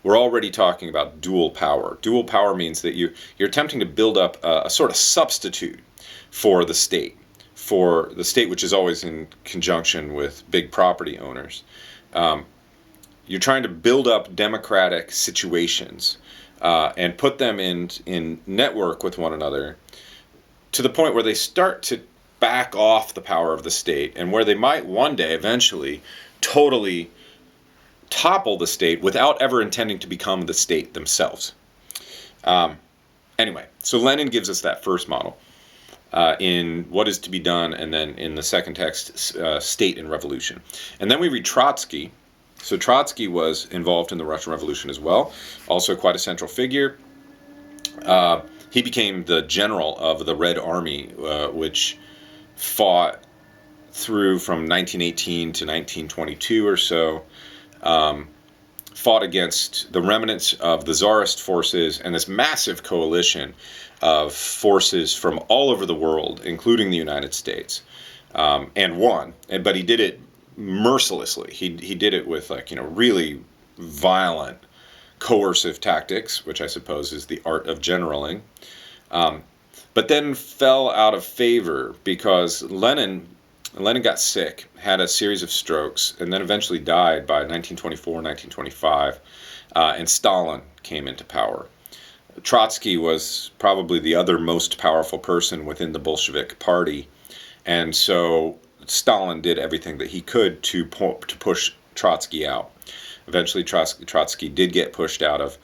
Speaker 1: we're already talking about dual power. Dual power means that you're attempting to build up a sort of substitute for the state, which is always in conjunction with big property owners. You're trying to build up democratic situations and put them in network with one another to the point where they start to back off the power of the state, and where they might one day eventually totally topple the state without ever intending to become the state themselves. Anyway, so Lenin gives us that first model in What is to be Done, and then in the second text, State and Revolution. And then we read Trotsky. So Trotsky was involved in the Russian Revolution as well, also quite a central figure. He became the general of the Red Army, which fought through from 1918 to 1922 or so, fought against the remnants of the Tsarist forces and this massive coalition of forces from all over the world, including the United States, and won. But he did it mercilessly. He did it with really violent, coercive tactics, which I suppose is the art of generaling. But then fell out of favor because Lenin got sick, had a series of strokes, and then eventually died by 1924, 1925, and Stalin came into power. Trotsky was probably the other most powerful person within the Bolshevik party, and so Stalin did everything that he could to push Trotsky out. Eventually, Trotsky did get pushed out of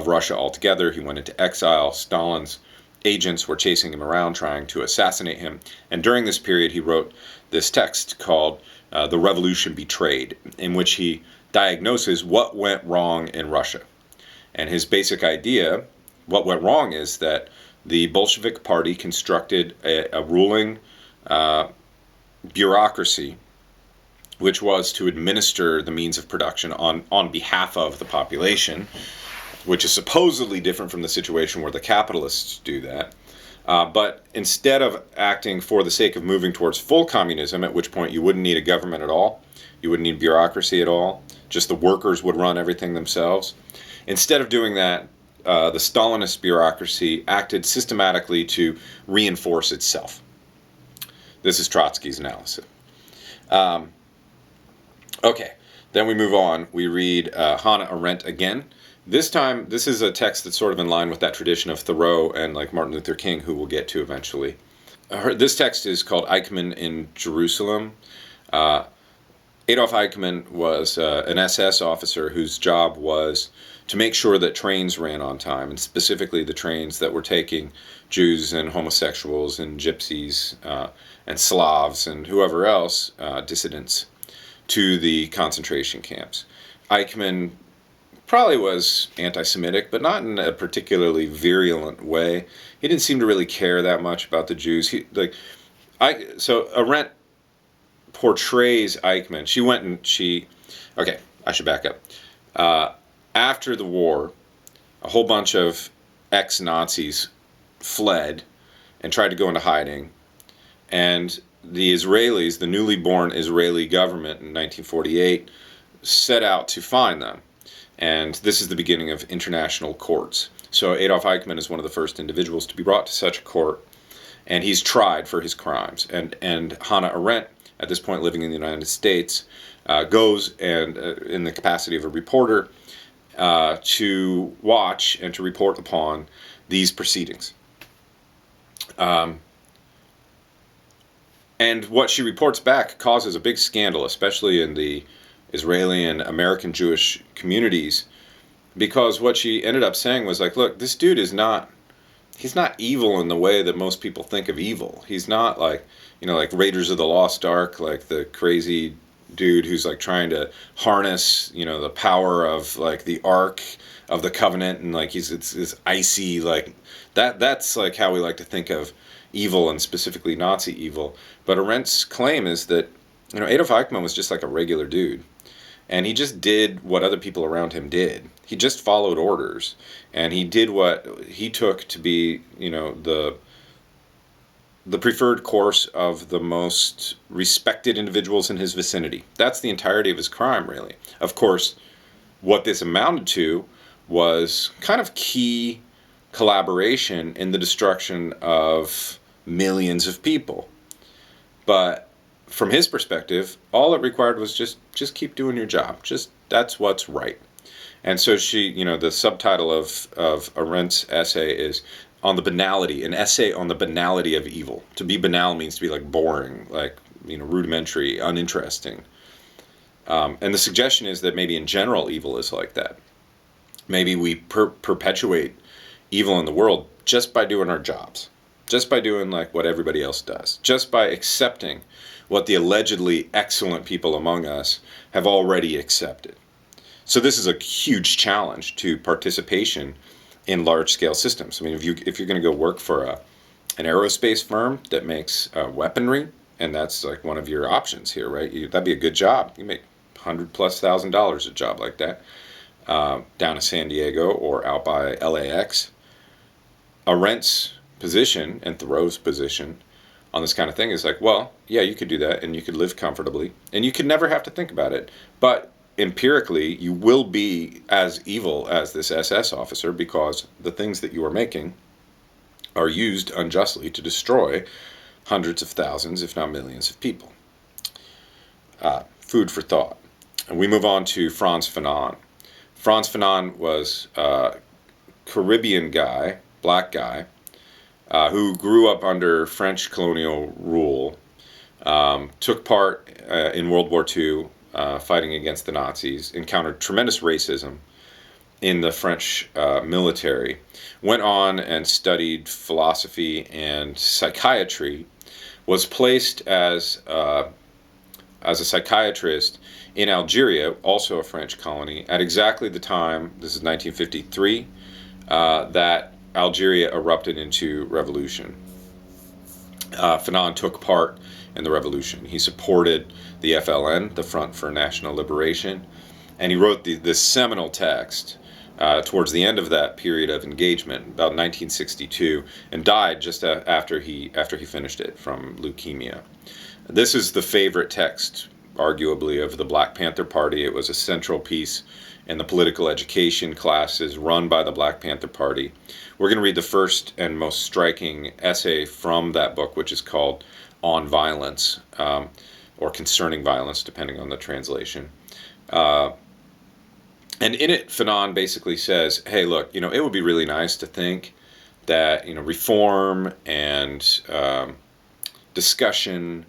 Speaker 1: Russia altogether. He went into exile. Stalin's agents were chasing him around, trying to assassinate him. And during this period, he wrote this text called The Revolution Betrayed, in which he diagnoses what went wrong in Russia. And his basic idea, what went wrong, is that the Bolshevik Party constructed a ruling bureaucracy, which was to administer the means of production on behalf of the population, which is supposedly different from the situation where the capitalists do that. But instead of acting for the sake of moving towards full communism, at which point you wouldn't need a government at all, you wouldn't need bureaucracy at all, just the workers would run everything themselves. Instead of doing that, the Stalinist bureaucracy acted systematically to reinforce itself. This is Trotsky's analysis. Okay, then we move on. We read Hannah Arendt again. This time, this is a text that's sort of in line with that tradition of Thoreau and like Martin Luther King, who we'll get to eventually. This text is called Eichmann in Jerusalem. Adolf Eichmann was an SS officer whose job was to make sure that trains ran on time, and specifically the trains that were taking Jews and homosexuals and gypsies and Slavs and whoever else, dissidents, to the concentration camps. Eichmann probably was anti-Semitic, but not in a particularly virulent way. He didn't seem to really care that much about the Jews. So Arendt portrays Eichmann. Okay, I should back up. After the war, a whole bunch of ex-Nazis fled and tried to go into hiding, and the Israelis, the newly born Israeli government in 1948, set out to find them. And this is the beginning of international courts. So Adolf Eichmann is one of the first individuals to be brought to such a court, and he's tried for his crimes. And Hannah Arendt, at this point living in the United States, goes and, in the capacity of a reporter, to watch and to report upon these proceedings. And what she reports back causes a big scandal, especially in the Israeli and American Jewish communities, because what she ended up saying was like, look, this dude he's not evil in the way that most people think of evil. He's not like Raiders of the Lost Ark, like the crazy dude who's like trying to harness, the power of like the Ark of the Covenant, and like it's this icy, like that's like how we like to think of evil, and specifically Nazi evil. But Arendt's claim is that Adolf Eichmann was just like a regular dude, and he just did what other people around him did. He just followed orders, and he did what he took to be the the preferred course of the most respected individuals in his vicinity. That's the entirety of his crime, really. Of course, what this amounted to was kind of key collaboration in the destruction of millions of people. But from his perspective, all it required was just keep doing your job. Just that's what's right. And so the subtitle of Arendt's essay is on the banality, an essay on the banality of evil. To be banal means to be like boring, like, rudimentary, uninteresting. And the suggestion is that maybe in general evil is like that. Maybe we perpetuate evil in the world just by doing our jobs, just by doing like what everybody else does, just by accepting what the allegedly excellent people among us have already accepted. So this is a huge challenge to participation in large-scale systems. I mean, if you're going to go work for an aerospace firm that makes weaponry, and that's like one of your options here, right? That'd be a good job. You make $100,000+ a job like that, down in San Diego or out by LAX. Arendt's position and Thoreau's position on this kind of thing is like, well, yeah, you could do that, and you could live comfortably, and you could never have to think about it. But empirically, you will be as evil as this SS officer because the things that you are making are used unjustly to destroy hundreds of thousands, if not millions, of people. Food for thought. And we move on to Frantz Fanon. Frantz Fanon was a Caribbean guy, black guy, who grew up under French colonial rule, took part in World War II, fighting against the Nazis, encountered tremendous racism in the French military, went on and studied philosophy and psychiatry, was placed as a psychiatrist in Algeria, also a French colony, at exactly the time, this is 1953, that Algeria erupted into revolution. Fanon took part in the revolution. He supported the FLN, the Front for National Liberation, and he wrote this seminal text towards the end of that period of engagement, about 1962, and died just after he finished it from leukemia. This is the favorite text, arguably, of the Black Panther Party. It was a central piece in the political education classes run by the Black Panther Party. We're going to read the first and most striking essay from that book, which is called On Violence, or Concerning Violence, depending on the translation. And in it, Fanon basically says, hey, look, it would be really nice to think that, reform and discussion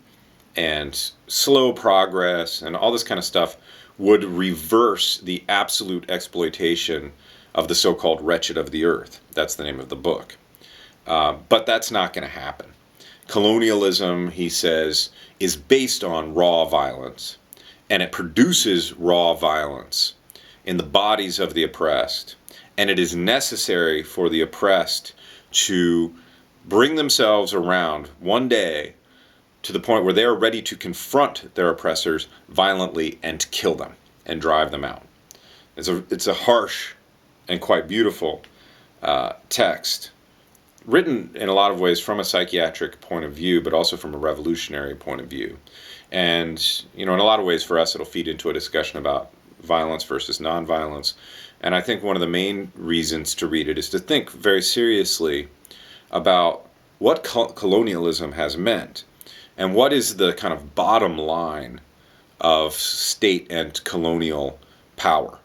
Speaker 1: and slow progress and all this kind of stuff would reverse the absolute exploitation of the so-called wretched of the earth. That's the name of the book. But that's not going to happen. Colonialism, he says, is based on raw violence, and it produces raw violence in the bodies of the oppressed, and it is necessary for the oppressed to bring themselves around one day to the point where they are ready to confront their oppressors violently and kill them and drive them out. It's a harsh and quite beautiful text, written in a lot of ways from a psychiatric point of view, but also from a revolutionary point of view. And, in a lot of ways for us, it'll feed into a discussion about violence versus nonviolence. And I think one of the main reasons to read it is to think very seriously about what colonialism has meant and what is the kind of bottom line of state and colonial power.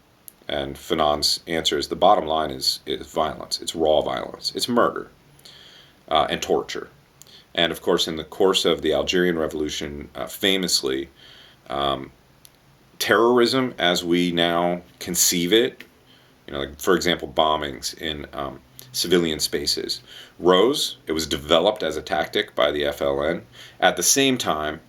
Speaker 1: And Fanon's answer is the bottom line is violence. It's raw violence. It's murder and torture. And of course, in the course of the Algerian Revolution, famously, terrorism as we now conceive it, like, for example, bombings in civilian spaces, rose. It was developed as a tactic by the FLN at the same time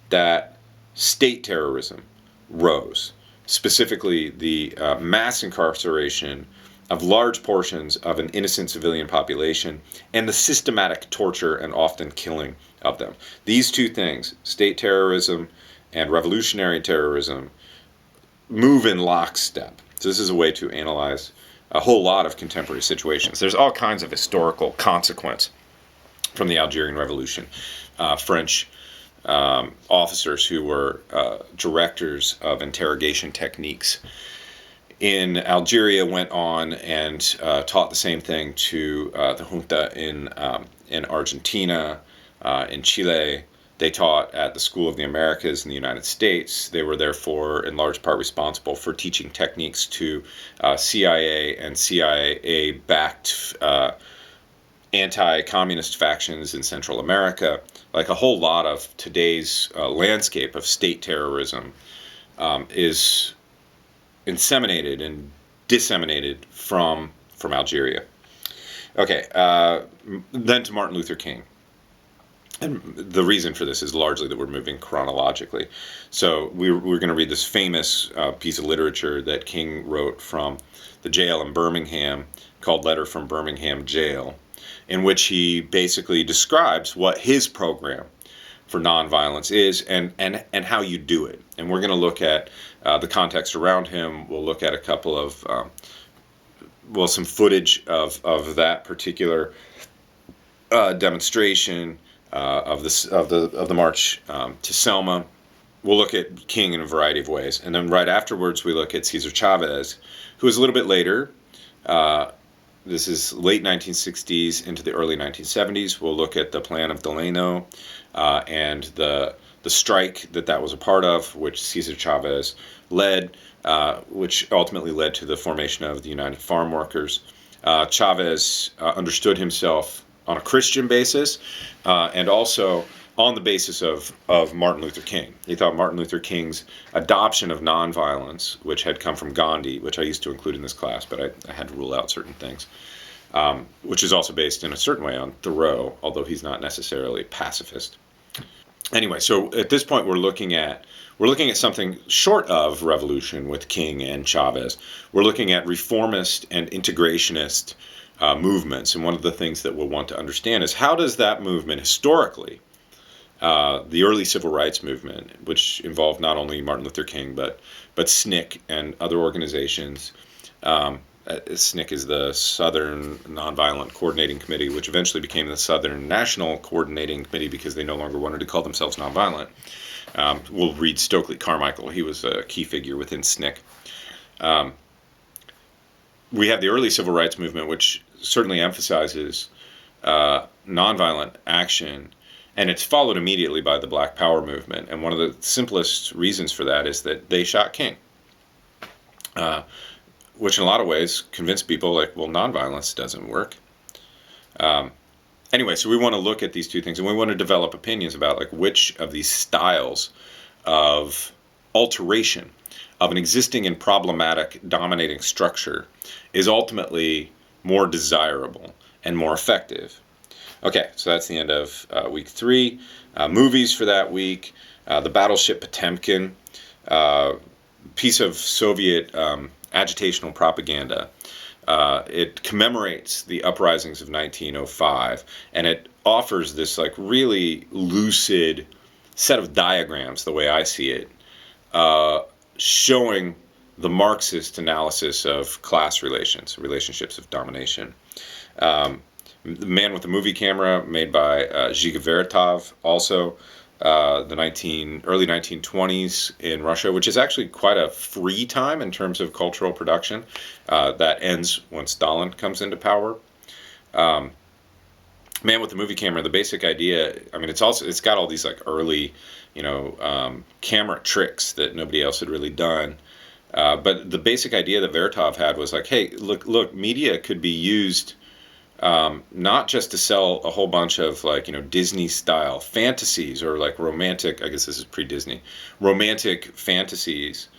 Speaker 1: that state terrorism rose. Specifically, the mass incarceration of large portions of an innocent civilian population and the systematic torture and often killing of them. These two things, state terrorism and revolutionary terrorism, move in lockstep. So this is a way to analyze a whole lot of contemporary situations. There's all kinds of historical consequence from the Algerian Revolution. French officers who were directors of interrogation techniques in Algeria went on and taught the same thing to the junta in Argentina, in Chile. They taught at the School of the Americas in the United States. They were therefore in large part responsible for teaching techniques to CIA and CIA-backed anti-communist factions in Central America. Like a whole lot of today's landscape of state terrorism is inseminated and disseminated from Algeria. Okay, then to Martin Luther King. And the reason for this is largely that we're moving chronologically. So we're going to read this famous piece of literature that King wrote from the jail in Birmingham called Letter from Birmingham Jail, in which he basically describes what his program for nonviolence is and how you do it. And we're going to look at the context around him. We'll look at a couple of, some footage of that particular demonstration of the march to Selma. We'll look at King in a variety of ways. And then right afterwards, we look at Cesar Chavez, who is a little bit later. This is late 1960s into the early 1970s. We'll look at the Plan of Delano and the strike that was a part of, which Cesar Chavez led, which ultimately led to the formation of the United Farm Workers. Chavez understood himself on a Christian basis and also on the basis of Martin Luther King. He thought Martin Luther King's adoption of nonviolence, which had come from Gandhi, which I used to include in this class, but I had to rule out certain things, which is also based in a certain way on Thoreau, although he's not necessarily pacifist. Anyway, so at this point we're looking at something short of revolution with King and Chavez. We're looking at reformist and integrationist movements, and one of the things that we'll want to understand is how does that movement historically, the early civil rights movement, which involved not only Martin Luther King but SNCC and other organizations. SNCC is the Southern Nonviolent Coordinating Committee, which eventually became the Southern National Coordinating Committee because they no longer wanted to call themselves nonviolent. We'll read Stokely Carmichael. He was a key figure within SNCC. We have the early civil rights movement, which certainly emphasizes nonviolent action, and it's followed immediately by the Black Power movement. And one of the simplest reasons for that is that they shot King, which in a lot of ways convinced people like, well, nonviolence doesn't work. Anyway, so we want to look at these two things, and we want to develop opinions about like which of these styles of alteration of an existing and problematic dominating structure is ultimately more desirable and more effective. Okay, so that's the end of week 3. Movies for that week: the battleship Potemkin, piece of Soviet agitational propaganda. It commemorates the uprisings of 1905, and it offers this like really lucid set of diagrams, the way I see it, showing the Marxist analysis of class relationships of domination. The Man with the Movie Camera, made by Zhiga Vertov, also the early 1920s in Russia, which is actually quite a free time in terms of cultural production. That ends when Stalin comes into power. Man with the Movie Camera, the basic idea, I mean, it's got all these like early, camera tricks that nobody else had really done. But the basic idea that Vertov had was like, hey, look, media could be used not just to sell a whole bunch of like, Disney style fantasies or like romantic, I guess this is pre-Disney, romantic fantasies,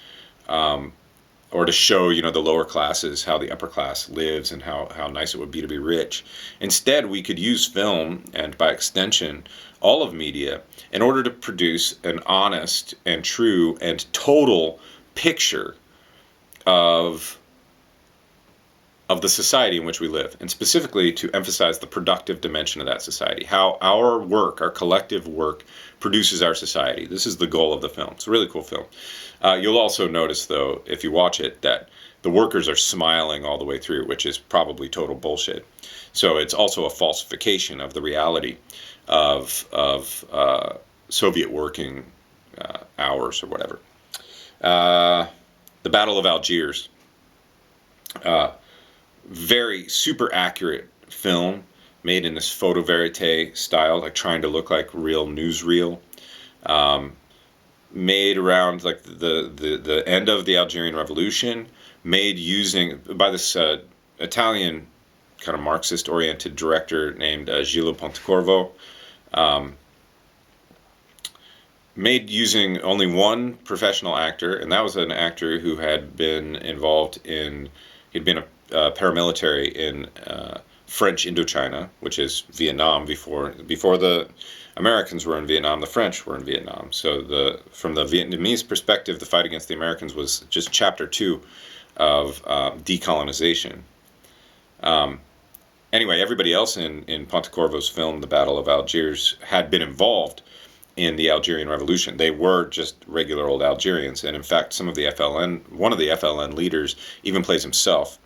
Speaker 1: or to show, the lower classes how the upper class lives and how nice it would be to be rich. Instead, we could use film and by extension, all of media in order to produce an honest and true and total picture of the society in which we live, and specifically to emphasize the productive dimension of that society, how our work, our collective work, produces our society. This is the goal of the film. It's a really cool film. You'll also notice, though, if you watch it, that the workers are smiling all the way through, which is probably total bullshit. So it's also a falsification of the reality of Soviet working hours or whatever. The Battle of Algiers, very super accurate film made in this photo verite style, like trying to look like real newsreel. Made around like the end of the Algerian Revolution, made using by this Italian kind of Marxist-oriented director named Gillo Pontecorvo. Made using only one professional actor, and that was an actor who had been involved in, he'd been a paramilitary in French Indochina, which is Vietnam. Before the Americans were in Vietnam, the French were in Vietnam. So from the Vietnamese perspective, the fight against the Americans was just chapter 2 of decolonization. Anyway, everybody else in Pontecorvo's film, The Battle of Algiers, had been involved in the Algerian Revolution. They were just regular old Algerians, and in fact, one of the FLN leaders even plays himself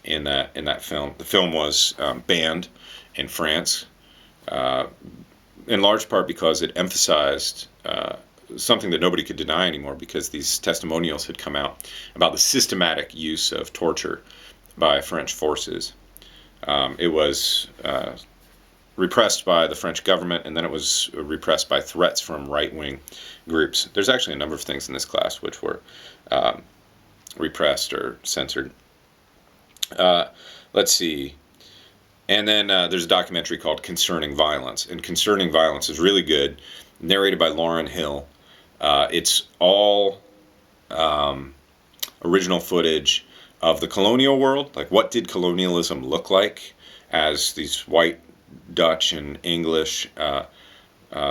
Speaker 1: in that film. The film was banned in France, in large part because it emphasized something that nobody could deny anymore, because these testimonials had come out about the systematic use of torture by French forces. It was repressed by the French government, and then it was repressed by threats from right-wing groups. There's actually a number of things in this class which were repressed or censored. Let's see. And then there's a documentary called Concerning Violence, and Concerning Violence is really good, narrated by Lauryn Hill. It's all original footage of the colonial world, like what did colonialism look like as these white Dutch and English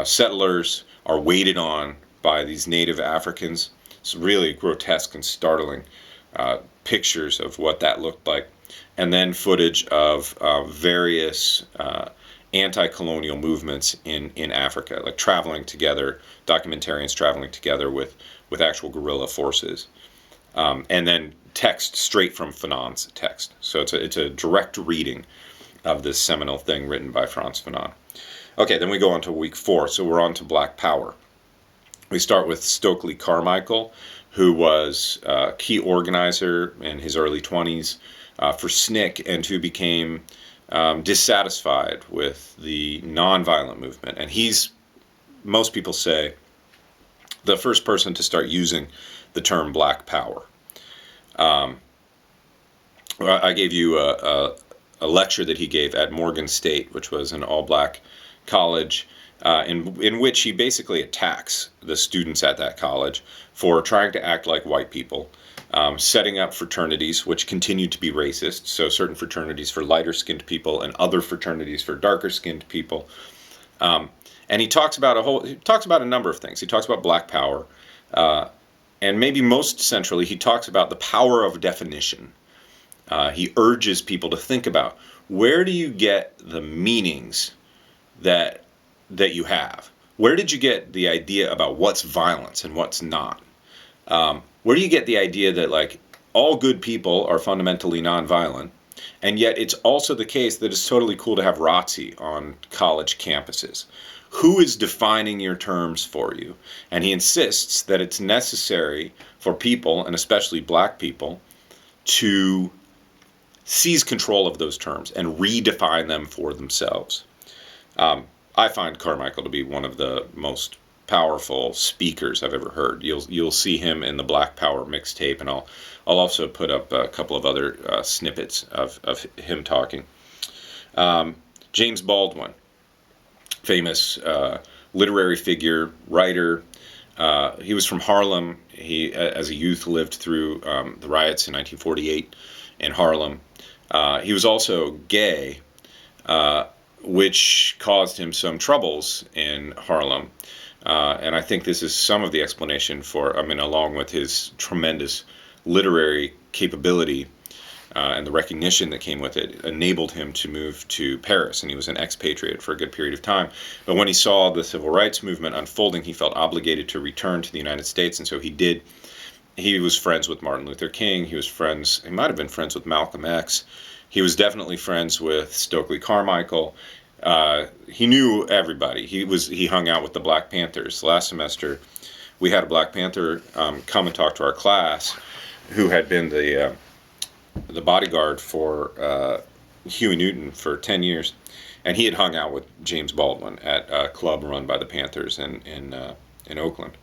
Speaker 1: settlers are waited on by these native Africans. It's really grotesque and startling pictures of what that looked like. And then footage of various anti-colonial movements in Africa, like traveling together, documentarians traveling together with actual guerrilla forces. And then text straight from Fanon's text. So it's a direct reading of this seminal thing written by Frantz Fanon. Okay, then we go on to week 4. So we're on to Black Power. We start with Stokely Carmichael, who was a key organizer in his early 20s for SNCC, and who became dissatisfied with the nonviolent movement. And he's, most people say, the first person to start using the term Black Power. I gave you a lecture that he gave at Morgan State, which was an all-black college, in which he basically attacks the students at that college for trying to act like white people, setting up fraternities which continued to be racist, so certain fraternities for lighter-skinned people and other fraternities for darker-skinned people. And he talks about a number of things. He talks about Black Power, and maybe most centrally, he talks about the power of definition. He urges people to think about, where do you get the meanings that you have? Where did you get the idea about what's violence and what's not? Where do you get the idea that like all good people are fundamentally nonviolent, and yet it's also the case that it's totally cool to have ROTC on college campuses? Who is defining your terms for you? And he insists that it's necessary for people, and especially black people, to seize control of those terms and redefine them for themselves. I find Carmichael to be one of the most powerful speakers I've ever heard. You'll see him in the Black Power mixtape, and I'll also put up a couple of other snippets of him talking. James Baldwin, famous literary figure, writer. He was from Harlem. He, as a youth, lived through the riots in 1948 in Harlem. He was also gay, which caused him some troubles in Harlem. And I think this is some of the explanation for, along with his tremendous literary capability and the recognition that came with it, enabled him to move to Paris, and he was an expatriate for a good period of time. But when he saw the civil rights movement unfolding, he felt obligated to return to the United States, and so he did. He was friends with Martin Luther King. He might have been friends with Malcolm X. He was definitely friends with Stokely Carmichael. He knew everybody. He hung out with the Black Panthers. Last semester, we had a Black Panther come and talk to our class, who had been the bodyguard for Huey Newton for 10 years, and he had hung out with James Baldwin at a club run by the Panthers in Oakland.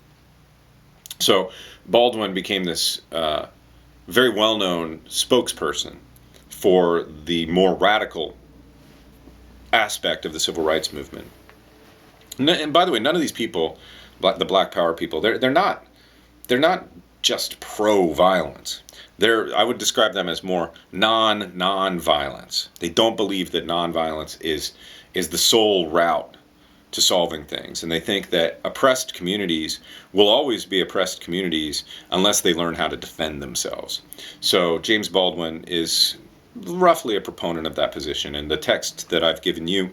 Speaker 1: So Baldwin became this very well-known spokesperson for the more radical aspect of the civil rights movement. And by the way, none of these people, the Black Power people, they're not just pro-violence. I would describe them as more non-violence. They don't believe that non-violence is the sole route to solving things, and they think that oppressed communities will always be oppressed communities unless they learn how to defend themselves. So James Baldwin is roughly a proponent of that position, and the text that I've given you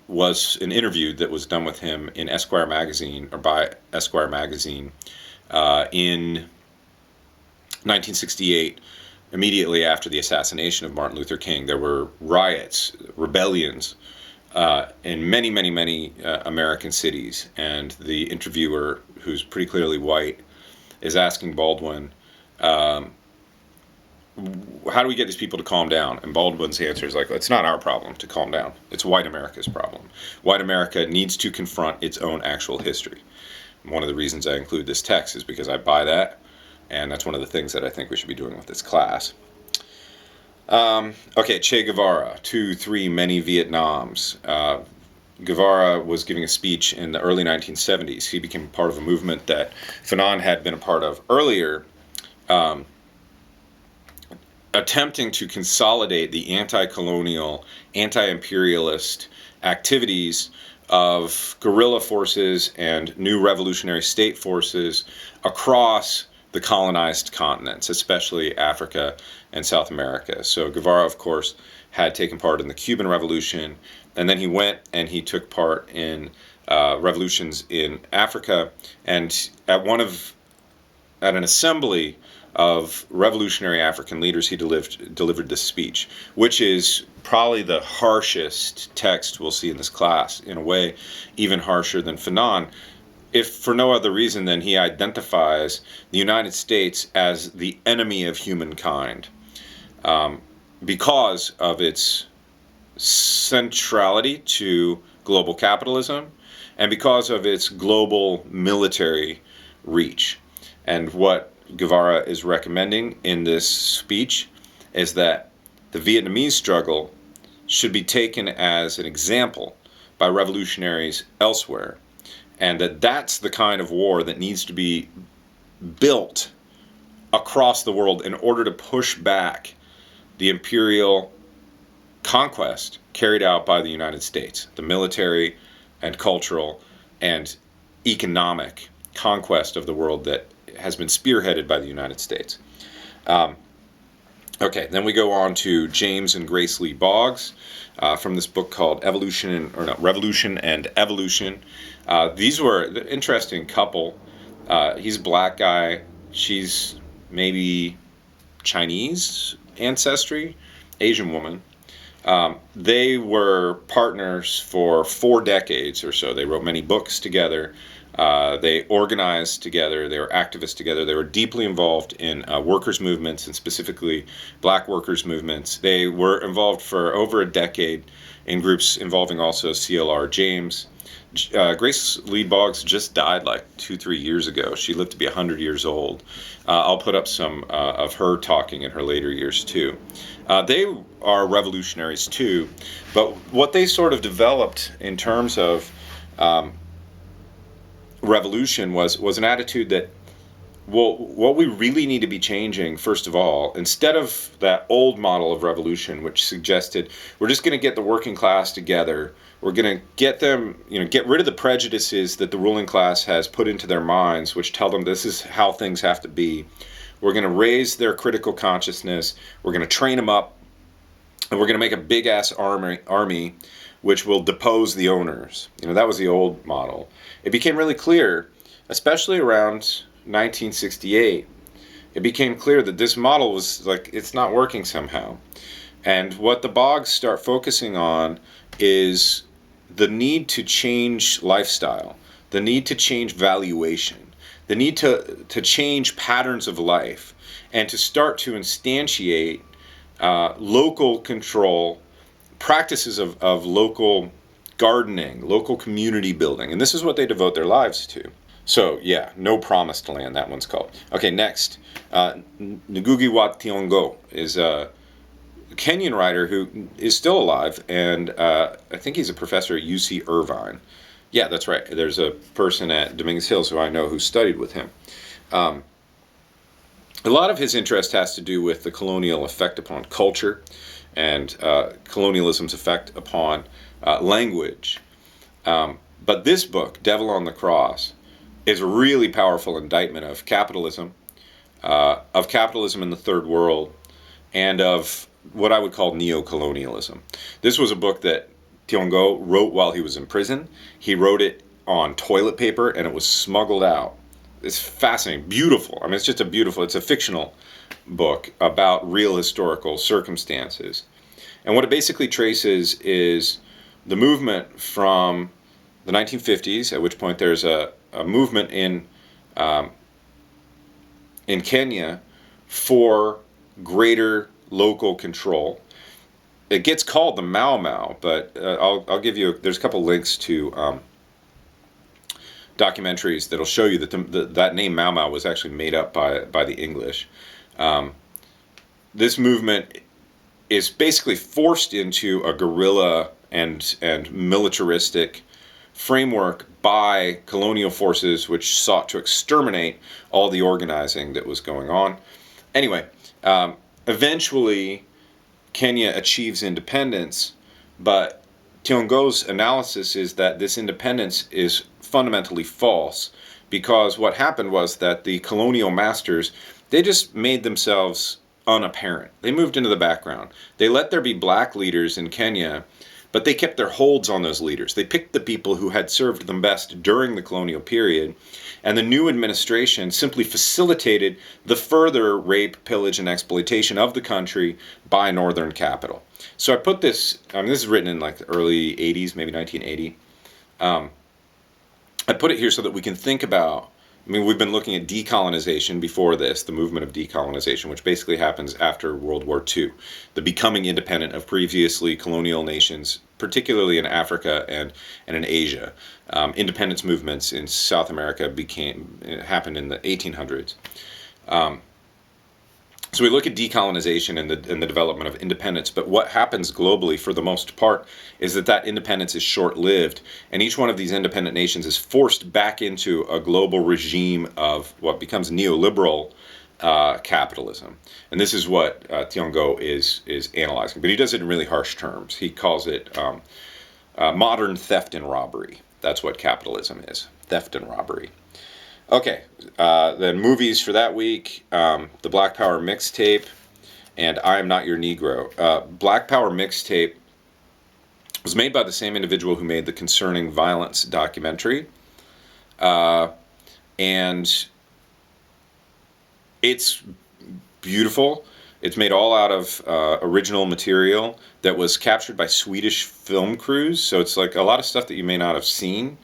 Speaker 1: was an interview that was done with him in Esquire magazine, or by Esquire magazine, in 1968, immediately after the assassination of Martin Luther King. There were riots, rebellions in many, many, many American cities, and the interviewer, who's pretty clearly white, is asking Baldwin, how do we get these people to calm down? And Baldwin's answer is like, it's not our problem to calm down. It's white America's problem. White America needs to confront its own actual history. And one of the reasons I include this text is because I buy that, and that's one of the things that I think we should be doing with this class. Okay, Che Guevara, 2-3 many Vietnams. Guevara was giving a speech in the early 1970s. He became part of a movement that Fanon had been a part of earlier, attempting to consolidate the anti-colonial, anti-imperialist activities of guerrilla forces and new revolutionary state forces across the colonized continents, especially Africa and South America. So Guevara, of course, had taken part in the Cuban Revolution, and then he went and he took part in revolutions in Africa, and at an assembly of revolutionary African leaders, he delivered this speech, which is probably the harshest text we'll see in this class, in a way even harsher than Fanon, if for no other reason than he identifies the United States as the enemy of humankind, because of its centrality to global capitalism and because of its global military reach. And what Guevara is recommending in this speech is that the Vietnamese struggle should be taken as an example by revolutionaries elsewhere, and that's the kind of war that needs to be built across the world in order to push back the imperial conquest carried out by the United States, the military and cultural and economic conquest of the world that has been spearheaded by the United States. Okay, then we go on to James and Grace Lee Boggs from this book called Revolution and Evolution. These were an interesting couple. He's a black guy. She's maybe Chinese ancestry, Asian woman. They were partners for 4 decades or so. They wrote many books together. They organized together. They were activists together. They were deeply involved in workers' movements, and specifically black workers' movements. They were involved for over a decade in groups involving also CLR James. Grace Lee Boggs just died like 2-3 years ago. She lived to be 100 years old. I'll put up some of her talking in her later years too. They are revolutionaries too, but what they sort of developed in terms of revolution was an attitude that, well, what we really need to be changing, first of all, instead of that old model of revolution, which suggested we're just going to get the working class together, we're going to get them, get rid of the prejudices that the ruling class has put into their minds, which tell them this is how things have to be. We're going to raise their critical consciousness. We're going to train them up, and we're going to make a big-ass army which will depose the owners. That was the old model. It became really clear, especially around 1968, it became clear that this model was like, it's not working somehow. And what the Bogs start focusing on is the need to change lifestyle, the need to change valuation, the need to change patterns of life, and to start to instantiate local control, practices of local gardening, local community building. And this is what they devote their lives to. So yeah, No Promised Land, that one's called. Okay, next, Ngugi wa Thiong'o is a Kenyan writer who is still alive, and I think he's a professor at UC Irvine. Yeah, that's right. There's a person at Dominguez Hills who I know who studied with him. A lot of his interest has to do with the colonial effect upon culture and colonialism's effect upon language. But this book, Devil on the Cross, is a really powerful indictment of capitalism in the Third World, and of what I would call neo-colonialism. This was a book that Thiong'o wrote while he was in prison. He wrote it on toilet paper, and it was smuggled out. It's fascinating, beautiful. I mean, it's a fictional book about real historical circumstances. And what it basically traces is the movement from the 1950s, at which point there's a movement in Kenya for greater local control. It gets called the Mau Mau, but I'll give you, there's a couple links to documentaries that'll show you that that name Mau Mau was actually made up by the English. This movement is basically forced into a guerrilla and militaristic framework by colonial forces, which sought to exterminate all the organizing that was going on. Anyway, eventually Kenya achieves independence, but Thiong'o's analysis is that this independence is fundamentally false, because what happened was that the colonial masters, they just made themselves unapparent. They moved into the background. They let there be black leaders in Kenya, but they kept their holds on those leaders. They picked the people who had served them best during the colonial period, and the new administration simply facilitated the further rape, pillage, and exploitation of the country by northern capital. So I put this, this is written in like the early 80s, maybe 1980. I put it here so that we can think about, we've been looking at decolonization before this, the movement of decolonization, which basically happens after World War II, the becoming independent of previously colonial nations, particularly in Africa and in Asia. Independence movements in South America happened in the 1800s. So we look at decolonization and the development of independence, but what happens globally for the most part is that independence is short-lived, and each one of these independent nations is forced back into a global regime of what becomes neoliberal capitalism. And this is what Thiong'o is analyzing, but he does it in really harsh terms. He calls it modern theft and robbery. That's what capitalism is, theft and robbery. Okay, then movies for that week, the Black Power mixtape, and I Am Not Your Negro. Black Power mixtape was made by the same individual who made the Concerning Violence documentary, and it's beautiful. It's made all out of original material that was captured by Swedish film crews, so it's like a lot of stuff that you may not have seen,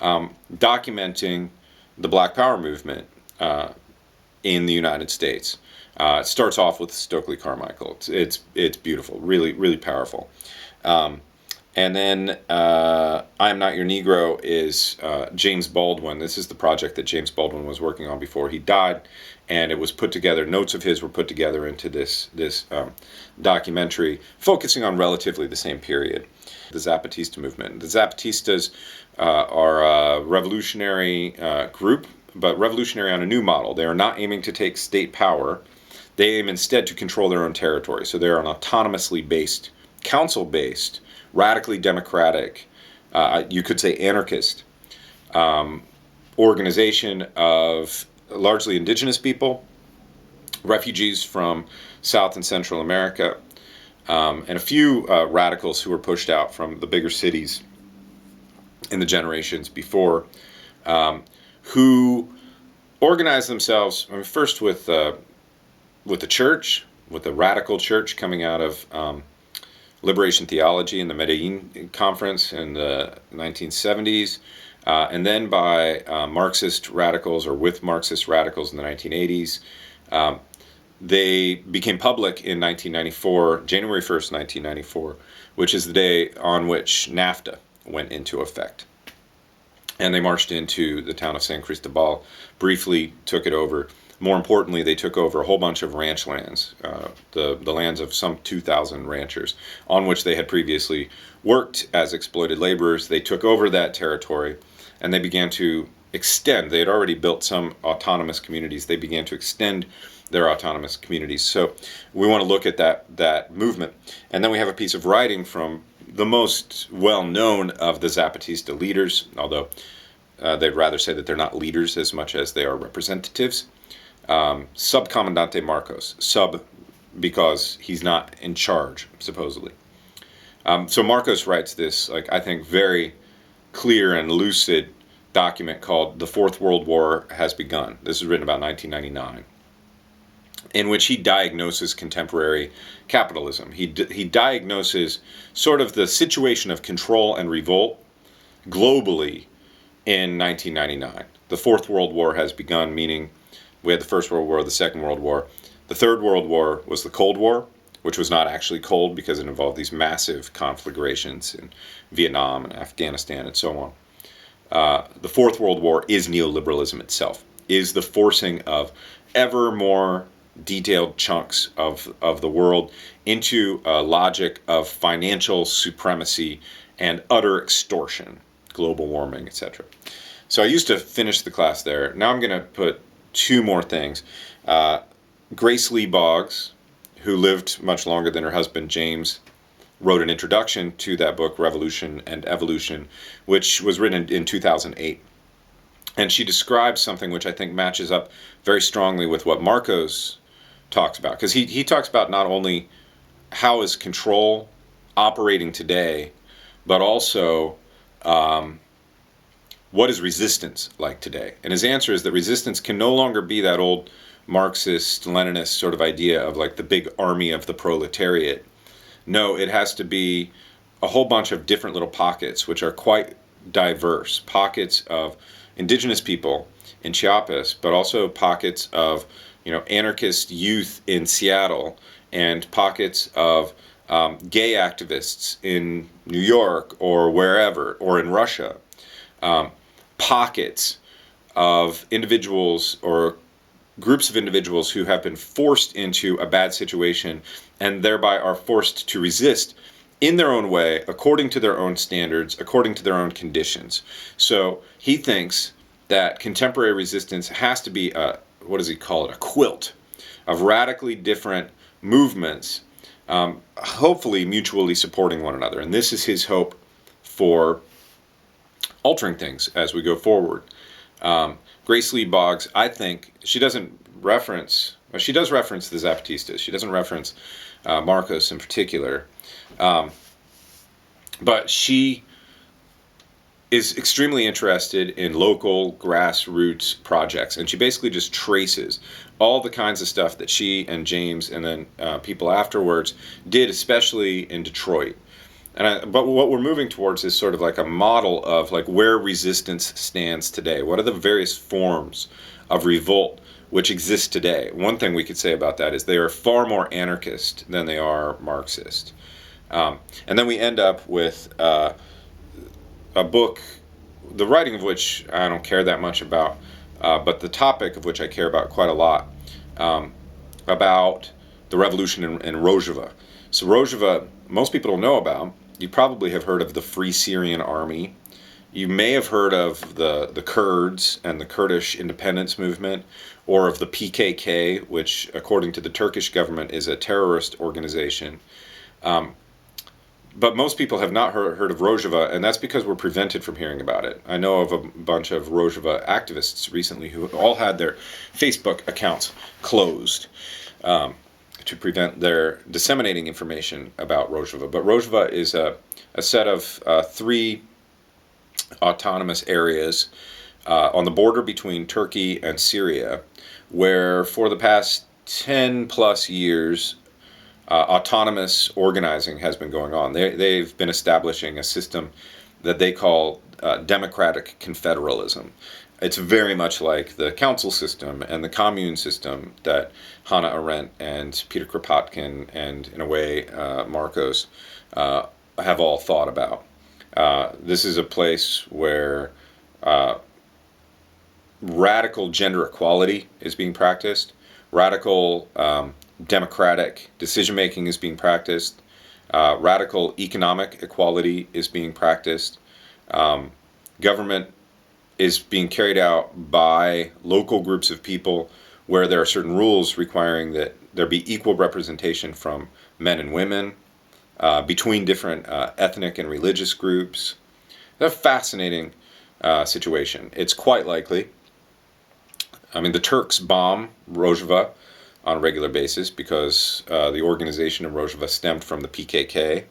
Speaker 1: documenting the Black Power movement in the United States. It starts off with Stokely Carmichael. It's beautiful, really, really powerful. And then I Am Not Your Negro is James Baldwin. This is the project that James Baldwin was working on before he died, and it was put together, notes of his were put together into this documentary, focusing on relatively the same period. The Zapatista movement. The Zapatistas are a revolutionary group, but revolutionary on a new model. They are not aiming to take state power. They aim instead to control their own territory. So they're an autonomously based, council-based, radically democratic, you could say anarchist, organization of largely indigenous people, refugees from South and Central America, and a few radicals who were pushed out from the bigger cities in the generations before, who organized themselves, I mean, first with the church, with the radical church coming out of liberation theology in the Medellin conference in the 1970s, and then by Marxist radicals, or with Marxist radicals in the 1980s. They became public in 1994, January 1st, 1994, which is the day on which NAFTA went into effect. And they marched into the town of San Cristobal, briefly took it over. More importantly, they took over a whole bunch of ranch lands, the lands of some 2,000 ranchers, on which they had previously worked as exploited laborers. They took over that territory, and they began to extend. They had already built some autonomous communities. They began to extend their autonomous communities. So we want to look at that movement. And then we have a piece of writing from the most well-known of the Zapatista leaders, although they'd rather say that they're not leaders as much as they are representatives. Subcomandante Marcos. Sub because he's not in charge, supposedly. So Marcos writes this, like, I think, very clear and lucid document called The Fourth World War Has Begun. This is written about 1999, in which he diagnoses contemporary capitalism. He diagnoses sort of the situation of control and revolt globally in 1999. The Fourth World War has begun, meaning we had the First World War, the Second World War. The Third World War was the Cold War, which was not actually cold because it involved these massive conflagrations in Vietnam and Afghanistan and so on. The Fourth World War is neoliberalism itself, is the forcing of ever more detailed chunks of the world into a logic of financial supremacy and utter extortion, global warming, etc. So I used to finish the class there. Now I'm going to put two more things. Grace Lee Boggs, who lived much longer than her husband James, wrote an introduction to that book, Revolution and Evolution, which was written in 2008. And she describes something which I think matches up very strongly with what Marcos talks about. Because he talks about not only how is control operating today, but also what is resistance like today? And his answer is that resistance can no longer be that old Marxist, Leninist sort of idea of like the big army of the proletariat. No, it has to be a whole bunch of different little pockets, which are quite diverse. Pockets of indigenous people in Chiapas, but also pockets of, anarchist youth in Seattle, and pockets of gay activists in New York or wherever, or in Russia. Pockets of individuals or groups of individuals who have been forced into a bad situation and thereby are forced to resist in their own way, according to their own standards, according to their own conditions. So he thinks that contemporary resistance has to be a, what does he call it, a quilt of radically different movements, hopefully mutually supporting one another. And this is his hope for altering things as we go forward. Grace Lee Boggs, I think, she doesn't reference, well, she does reference the Zapatistas. She doesn't reference Marcos in particular. But she is extremely interested in local grassroots projects. And she basically just traces all the kinds of stuff that she and James and then people afterwards did, especially in Detroit. But what we're moving towards is sort of like a model of like where resistance stands today. What are the various forms of revolt which exist today? One thing we could say about that is they are far more anarchist than they are Marxist. And then we end up with a book, the writing of which I don't care that much about, but the topic of which I care about quite a lot, about the revolution in Rojava. So Rojava, most people don't know about. You probably have heard of the Free Syrian Army. You may have heard of the Kurds and the Kurdish independence movement, or of the PKK, which, according to the Turkish government, is a terrorist organization. But most people have not heard of Rojava, and that's because we're prevented from hearing about it. I know of a bunch of Rojava activists recently who all had their Facebook accounts closed to prevent their disseminating information about Rojava. But Rojava is a set of 3 autonomous areas on the border between Turkey and Syria, where for the past 10 plus years, autonomous organizing has been going on. They've been establishing a system that they call democratic confederalism. It's very much like the council system and the commune system that Hannah Arendt and Peter Kropotkin and, in a way, Marcos have all thought about. This is a place where radical gender equality is being practiced, radical democratic decision making is being practiced, radical economic equality is being practiced. Government is being carried out by local groups of people where there are certain rules requiring that there be equal representation from men and women, between different ethnic and religious groups. It's a fascinating situation. It's quite likely. I mean, the Turks bomb Rojava on a regular basis because the organization in Rojava stemmed from the PKK.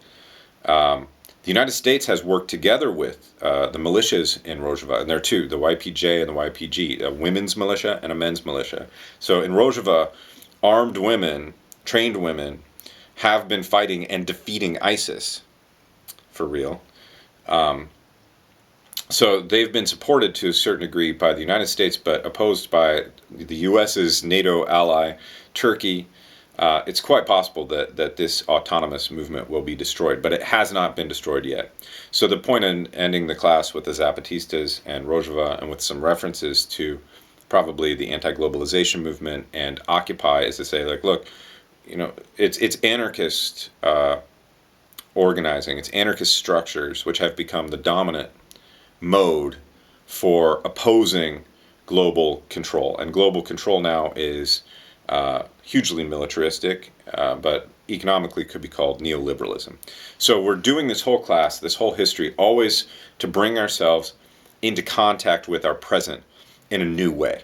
Speaker 1: The United States has worked together with the militias in Rojava, and there are two, the YPJ and the YPG, a women's militia and a men's militia. So in Rojava, armed women, trained women, have been fighting and defeating ISIS, for real. So they've been supported to a certain degree by the United States, but opposed by the U.S.'s NATO ally, Turkey. It's quite possible that this autonomous movement will be destroyed, but it has not been destroyed yet. So the point in ending the class with the Zapatistas and Rojava and with some references to probably the anti-globalization movement and Occupy is to say, like, look, it's anarchist organizing, it's anarchist structures which have become the dominant mode for opposing global control. And global control now is hugely militaristic, but economically could be called neoliberalism. So we're doing this whole class, this whole history, always to bring ourselves into contact with our present in a new way.